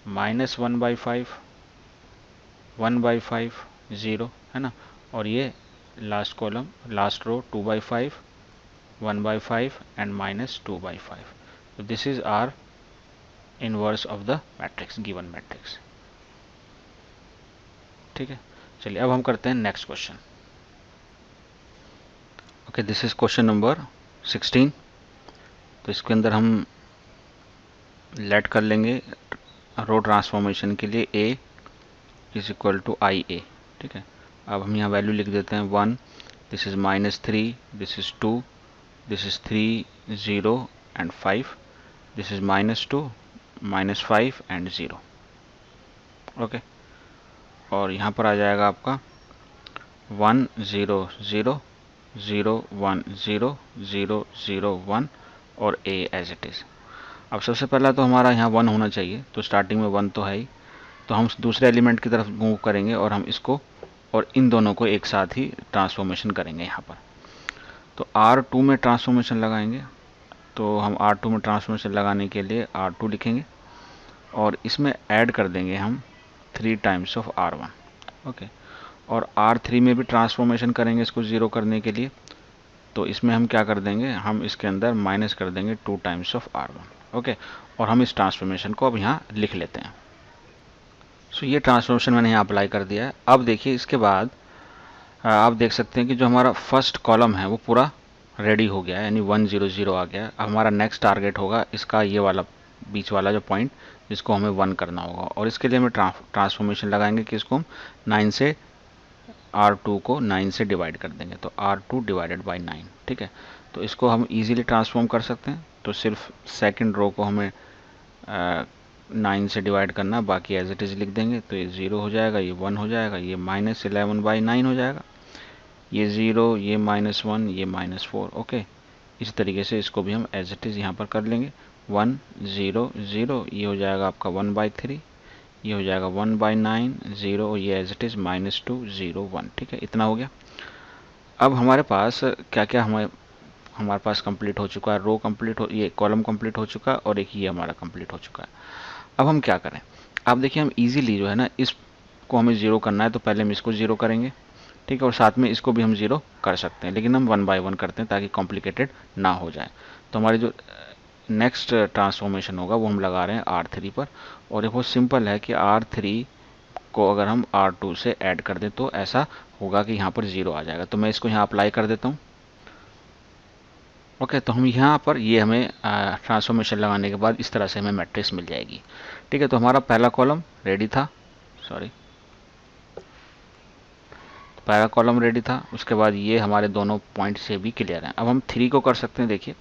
-1/5, 1/5, 0, है ना, और ये last column, last row 2/5, 1/5 and -2/5। so this is our inverse of the matrix, given matrix। ठीक है, चलिए अब हम करते हैं next question. Okay, this is question number 16। तो इसके अंदर हम लेट कर लेंगे रो ट्रांसफॉर्मेशन के लिए a is equal to I ए। ठीक है, अब हम यहाँ वैल्यू लिख देते हैं 1, this is -3, this is 2, this is 3, 0 and 5, this is -2, -5 and 0। Okay, और यहाँ पर आ जाएगा आपका 1 0 0 0 1 0 0 0 1 और a एज इट इज़। अब सबसे पहला तो हमारा यहाँ 1 होना चाहिए, तो स्टार्टिंग में 1 तो है ही, तो हम दूसरे एलिमेंट की तरफ मूव करेंगे और हम इसको और इन दोनों को एक साथ ही ट्रांसफॉर्मेशन करेंगे यहाँ पर। तो R2 में ट्रांसफॉर्मेशन लगाएंगे, तो हम R2 में ट्रांसफॉर्मेशन लगाने के लिए R2 लिखेंगे और इसमें ऐड कर देंगे हम 3 टाइम्स ऑफ R1। ओके, और R3 में भी ट्रांसफॉर्मेशन करेंगे इसको 0 करने के लिए, तो इसमें हम क्या कर देंगे, हम इसके अंदर माइनस कर देंगे 2 टाइम्स ऑफ R1। ओके, और हम इस ट्रांसफॉर्मेशन को अब यहाँ लिख लेते हैं। सो ये ट्रांसफॉर्मेशन मैंने यहाँ अप्लाई कर दिया है। अब देखिए इसके बाद आप देख सकते हैं कि जो हमारा फर्स्ट कॉलम है वो पूरा रेडी हो गया है, यानी 1 0 0 आ गया। अब हमारा नेक्स्ट टारगेट होगा इसका ये वाला बीच वाला जो पॉइंट, जिसको हमें 1 करना होगा, और इसके लिए हमें ट्रांसफॉर्मेशन लगाएंगे कि इसको हम 9 से R2 को 9 से डिवाइड कर देंगे, तो R2 डिवाइडेड बाई 9। ठीक है, तो इसको हम इजीली ट्रांसफॉर्म कर सकते हैं, तो सिर्फ सेकंड रो को हमें 9 से डिवाइड करना, बाकी एज इट इज़ लिख देंगे, तो ये 0 हो जाएगा, ये 1 हो जाएगा, ये -11/9 हो जाएगा, ये 0, ये -1, ये -4। ओके, इस तरीके से इसको भी हम एज इट इज़ यहाँ पर कर लेंगे। 1 0 0, ये हो जाएगा आपका 1/3, ये हो जाएगा 1/9, 0, ये एज इट इज़ -2 0 1। ठीक है, इतना हो गया। अब हमारे पास क्या क्या हमारे पास कंप्लीट हो चुका है, रो कंप्लीट हो, ये कॉलम कंप्लीट हो चुका है, और एक ये हमारा कंप्लीट हो चुका है। अब हम क्या करें, आप देखिए हम इजीली जो है ना, इसको हमें 0 करना है, तो पहले हम इसको 0 करेंगे। ठीक है, और साथ में इसको भी हम 0 कर सकते हैं, लेकिन हम 1 बाय 1 करते हैं ताकि कॉम्प्लिकेटेड ना हो जाए। तो हमारी जो नेक्स्ट ट्रांसफॉर्मेशन होगा वो हम लगा रहे हैं R3 पर, और ये बहुत सिंपल है कि R3 को अगर हम R2 से ऐड कर दें तो ऐसा होगा कि यहाँ पर 0 आ जाएगा। तो मैं इसको यहाँ अप्लाई कर देता हूँ। ओके, तो हम यहाँ पर ये हमें ट्रांसफॉर्मेशन लगाने के बाद इस तरह से हमें मैट्रिक्स मिल जाएगी। ठीक है, तो हमारा पहला कॉलम रेडी था, सॉरी पहला कॉलम रेडी था, उसके बाद ये हमारे दोनों पॉइंट से भी क्लियर हैं। अब हम 3 को कर सकते हैं, देखिए,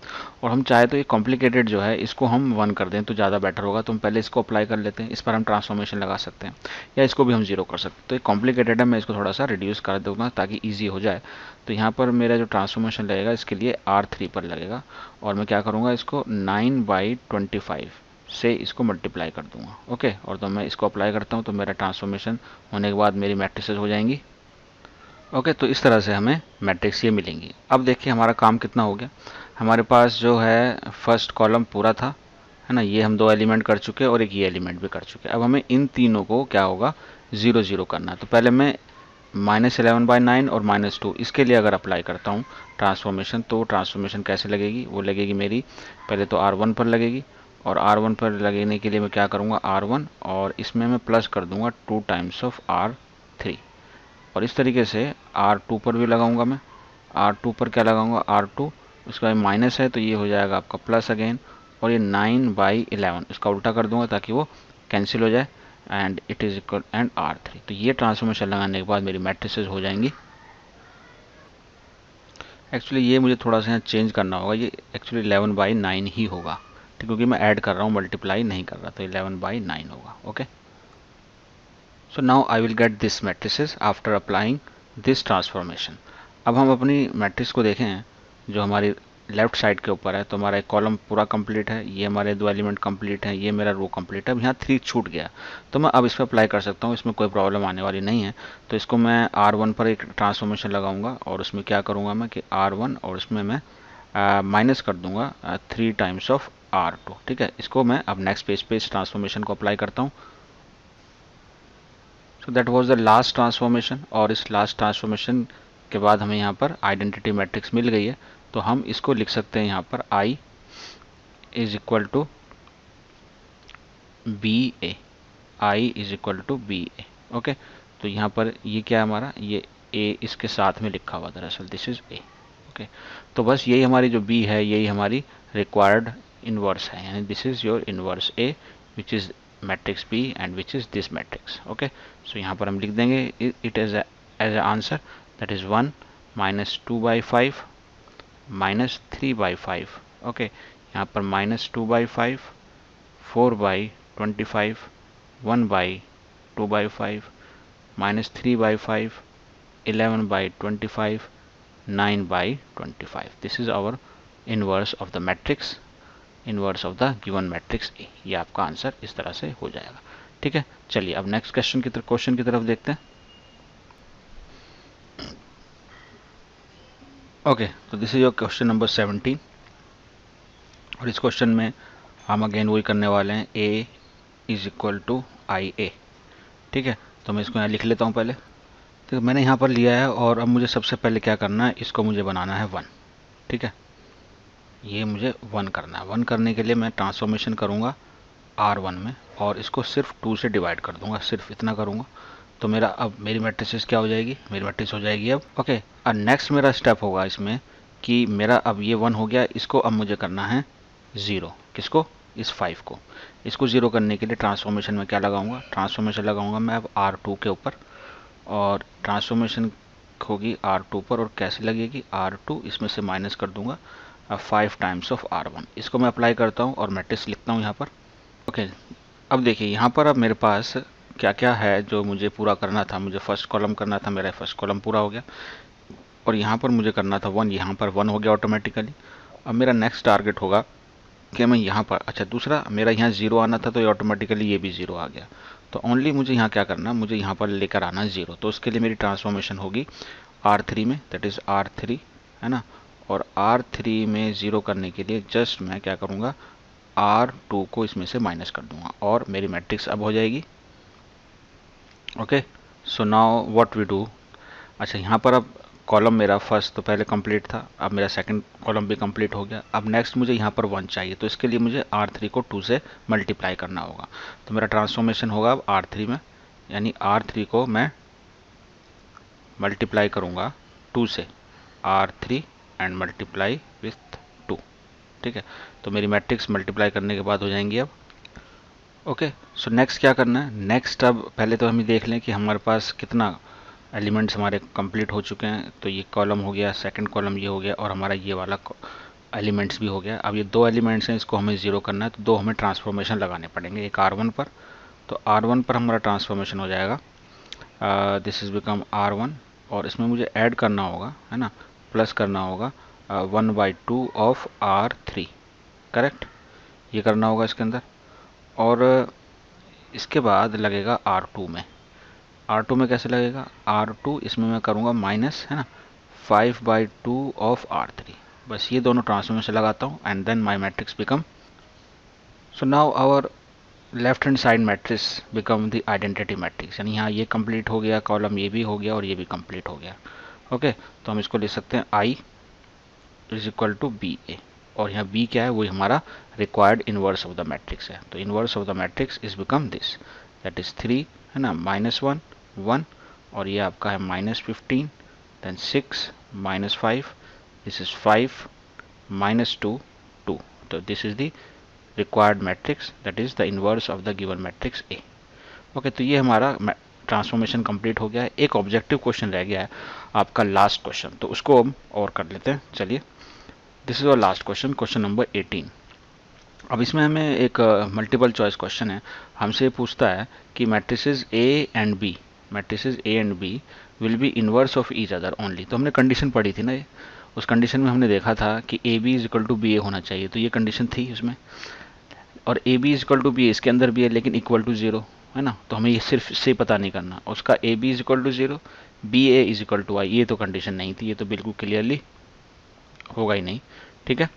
और हम चाहे तो ये कॉम्प्लिकेटेड जो है इसको हम 1 कर दें तो ज़्यादा बेटर होगा, तो हम पहले इसको अप्लाई कर लेते हैं, इस पर हम ट्रांसफॉर्मेशन लगा सकते हैं, या इसको भी हम 0 कर सकते हैं। तो ये कॉम्प्लिकेटेड है, मैं इसको थोड़ा सा रिड्यूस कर दूँगा ताकि ईजी हो जाए। तो यहाँ पर मेरा जो ट्रांसफॉर्मेशन लगेगा इसके लिए R3 पर लगेगा, और मैं क्या करूँगा, इसको 9/25 से इसको मल्टीप्लाई कर दूंगा। ओके, और तो मैं इसको अप्लाई करता हूँ, तो मेरा ट्रांसफॉर्मेशन होने के बाद मेरी मैट्रिसेस हो जाएंगी। ओके, तो इस तरह से हमें मैट्रिक्स ये मिलेंगी। अब देखिए हमारा काम कितना हो गया, हमारे पास जो है फर्स्ट कॉलम पूरा था, है ना, ये हम 2 एलिमेंट कर चुके और एक ये एलिमेंट भी कर चुके। अब हमें इन तीनों को क्या होगा, 0 0 करना है। तो पहले मैं -11/9 और -2 इसके लिए अगर अप्लाई करता हूँ ट्रांसफॉर्मेशन, तो ट्रांसफॉर्मेशन कैसे लगेगी, वो लगेगी मेरी पहले तो R1 पर लगेगी, और R1 पर लगने के लिए मैं क्या करूँगा, R1 और इसमें मैं प्लस कर दूंगा 2 टाइम्स ऑफ R3, और इस तरीके से R2 पर भी लगाऊंगा मैं। R2 पर क्या लगाऊंगा, R2 उसका माइनस है तो ये हो जाएगा आपका प्लस अगेन, और ये 9/11 इसका उल्टा कर दूंगा ताकि वो कैंसिल हो जाए, and it is equal and R3। तो ये ट्रांसफॉर्मेशन लगाने के बाद मेरी मैट्रिसेस हो जाएंगी। एक्चुअली ये मुझे थोड़ा सा यहाँ चेंज करना होगा, ये एक्चुअली 11/9 ही होगा, ठीक, क्योंकि मैं ऐड कर रहा हूँ, मल्टीप्लाई नहीं कर रहा, तो 11/9 होगा। Okay, so now I will get this matrices after applying this transformation. अब हम अपनी मैट्रिक्स को देखें जो हमारी लेफ्ट साइड के ऊपर है, तो हमारा एक कॉलम पूरा कंप्लीट है, ये हमारे 2 एलिमेंट कंप्लीट है, ये मेरा रो कंप्लीट है। अब यहाँ 3 छूट गया, तो मैं अब इस पर अप्लाई कर सकता हूँ, इसमें कोई प्रॉब्लम आने वाली नहीं है। तो इसको मैं R1 पर एक ट्रांसफॉर्मेशन लगाऊंगा और उसमें क्या करूँगा मैं कि R1 और इसमें मैं माइनस कर दूंगा 3 टाइम्स ऑफ R2। ठीक है, इसको मैं अब नेक्स्ट पेज पे इस ट्रांसफॉर्मेशन को अप्लाई करता हूँ। So that was the last transformation, और इस लास्ट ट्रांसफॉर्मेशन के बाद हमें यहाँ पर आइडेंटिटी मैट्रिक्स मिल गई है। तो हम इसको लिख सकते हैं यहाँ पर I is equal to B A, I is equal to B A. Okay, तो यहाँ पर ये क्या है हमारा, ये ए इसके साथ में लिखा हुआ, दरअसल दिस इज ए। ओके, तो बस यही हमारी जो बी है, यही हमारी रिक्वायर्ड इनवर्स है, यानी this is your inverse A which is matrix B and which is this matrix. Okay, so यहाँ पर हम लिख देंगे it as a answer, that is 1 -2/5 -3/5। Okay, यहाँ पर -2/5, 4/25, 1/2/5, -3/5, 11/25, 9/25। This is our inverse of the matrix, inverse of the given matrix A। ये आपका answer इस तरह से हो जाएगा। ठीक है, चलिए अब नेक्स्ट क्वेश्चन की तरफ देखते हैं। ओके, तो this is your question number 17, और इस क्वेश्चन में हम अगेन वही करने वाले हैं, A is equal to I ए। ठीक है, तो मैं इसको यहाँ लिख लेता हूँ पहले। तो मैंने यहाँ पर लिया है, और अब मुझे सबसे पहले क्या करना है, इसको मुझे बनाना है 1। ठीक है, ये मुझे 1 करना है। 1 करने के लिए मैं ट्रांसफॉर्मेशन करूँगा R1 में, और इसको सिर्फ 2 से डिवाइड कर दूंगा, सिर्फ इतना करूँगा। तो मेरा अब मेरी मैट्रिसेस क्या हो जाएगी, मेरी मैट्रिक्स हो जाएगी अब। ओके, और नेक्स्ट मेरा स्टेप होगा इसमें कि मेरा अब ये 1 हो गया, इसको अब मुझे करना है 0। किसको, इस 5 को। इसको 0 करने के लिए ट्रांसफॉर्मेशन में क्या लगाऊंगा, ट्रांसफॉर्मेशन लगाऊंगा मैं अब R2 के ऊपर, और ट्रांसफॉर्मेशन होगी R2 पर, और कैसे लगेगी, R2 इसमें से माइनस कर दूंगा 5 टाइम्स ऑफ R1। इसको मैं अप्लाई करता हूँ और मैट्रिक्स लिखता हूँ यहाँ पर। ओके, अब देखिए यहाँ पर अब मेरे पास क्या क्या है जो मुझे पूरा करना था। मुझे फर्स्ट कॉलम करना था, मेरा फर्स्ट कॉलम पूरा हो गया, और यहाँ पर मुझे करना था 1, यहाँ पर 1 हो गया ऑटोमेटिकली। अब मेरा नेक्स्ट टारगेट होगा कि मैं यहाँ पर, अच्छा दूसरा मेरा यहाँ 0 आना था, तो ये ऑटोमेटिकली ये भी 0 आ गया। तो ओनली मुझे यहाँ क्या करना, मुझे यहाँ पर लेकर आना 0। तो उसके लिए मेरी ट्रांसफॉर्मेशन होगी R3 में, दैट इज़ R3, है ना। और R3 में 0 करने के लिए जस्ट मैं क्या करूँगा, R2 को इसमें से माइनस कर दूंगा, और मेरी मैट्रिक्स अब हो जाएगी। Okay, so now what we do, अच्छा यहाँ पर अब कॉलम मेरा फर्स्ट तो पहले कंप्लीट था, अब मेरा सेकंड कॉलम भी कंप्लीट हो गया। अब नेक्स्ट मुझे यहाँ पर 1 चाहिए, तो इसके लिए मुझे R3 को 2 से मल्टीप्लाई करना होगा। तो मेरा ट्रांसफॉर्मेशन होगा अब R3 में, यानी R3 को मैं मल्टीप्लाई करूँगा 2 से, R3 एंड मल्टीप्लाई विथ 2। ठीक है, तो मेरी मैट्रिक्स मल्टीप्लाई करने के बाद हो जाएंगी अब। ओके, सो नेक्स्ट क्या करना है, नेक्स्ट अब पहले तो हम ये देख लें कि हमारे पास कितना एलिमेंट्स हमारे कंप्लीट हो चुके हैं। तो ये कॉलम हो गया, सेकंड कॉलम ये हो गया, और हमारा ये वाला एलिमेंट्स भी हो गया। अब ये 2 एलिमेंट्स हैं, इसको हमें 0 करना है, तो 2 हमें ट्रांसफॉर्मेशन लगाने पड़ेंगे, एक R1 पर। तो R1 पर हमारा ट्रांसफॉर्मेशन हो जाएगा, दिस इज बिकम R1, और इसमें मुझे ऐड करना होगा, है ना, प्लस करना होगा 1/2 ऑफ R3, करेक्ट, ये करना होगा इसके अंदर। और इसके बाद लगेगा R2 में, R2 में कैसे लगेगा, R2 इसमें मैं करूँगा माइनस, है ना, 5/2 ऑफ R3। बस ये दोनों ट्रांसफॉर्मेशन लगाता हूँ, and then my matrix become, so now our left hand side matrix become the identity matrix, यानी यहाँ ये कंप्लीट हो गया, कॉलम ये भी हो गया, और ये भी कंप्लीट हो गया। ओके, तो हम इसको लिख सकते हैं I is equal to B A, और यहाँ बी क्या है, वही हमारा required inverse of the matrix है। तो inverse of the matrix is become this, that is 3, है ना, -1 1, और ये आपका है -15, देन 6 -5, दिस इज 5 -2 2। तो this is the required matrix, that is the inverse of the given matrix A. Okay, तो ये हमारा ट्रांसफॉर्मेशन कंप्लीट हो गया है। एक ऑब्जेक्टिव क्वेश्चन रह गया है आपका लास्ट क्वेश्चन, तो उसको हम और कर लेते हैं। चलिए, दिस इज और लास्ट क्वेश्चन, क्वेश्चन नंबर 18। अब इसमें हमें एक मल्टीपल चॉइस क्वेश्चन है। हमसे ये पूछता है कि matrices A and B, matrices A and B will be inverse of each other only. तो हमने कंडीशन पढ़ी थी ना ये, उस कंडीशन में हमने देखा था कि A B is equal to B A होना चाहिए, तो ये कंडीशन थी उसमें। और A B is equal to B A इसके अंदर भी है लेकिन इक्वल टू जीरो, है ना। तो हमें ये सिर्फ से पता नहीं करना, उसका A B is equal to zero, B A is equal to I, ये तो कंडीशन नहीं थी, ये तो बिल्कुल क्लियरली होगा ही नहीं, ठीक है।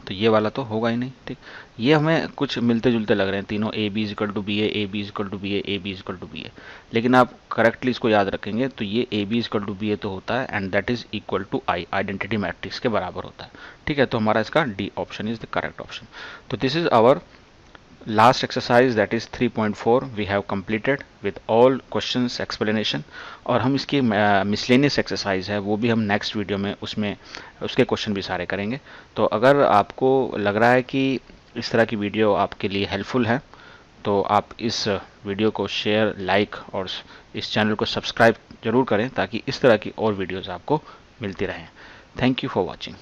तो ये वाला तो होगा ही नहीं, ठीक। ये हमें कुछ मिलते जुलते लग रहे हैं तीनों, A B is equal to B A B is equal to B A B is equal to B A, लेकिन आप करेक्टली इसको याद रखेंगे तो ये A B is equal to B A तो होता है and that is equal to I, identity matrix के बराबर होता है, ठीक है। तो हमारा इसका D option is the correct option. तो this is our last exercise, that is 3.4 we have completed with all questions explanation। और हम इसकी मिसलेनियस एक्सरसाइज है वो भी हम नेक्स्ट वीडियो में उसमें उसके क्वेश्चन भी सारे करेंगे। तो अगर आपको लग रहा है कि इस तरह की वीडियो आपके लिए हेल्पफुल है तो आप इस वीडियो को शेयर, लाइक और इस चैनल को सब्सक्राइब जरूर करें ताकि इस तरह की और वीडियोज़ आपको मिलती रहें। Thank you for watching.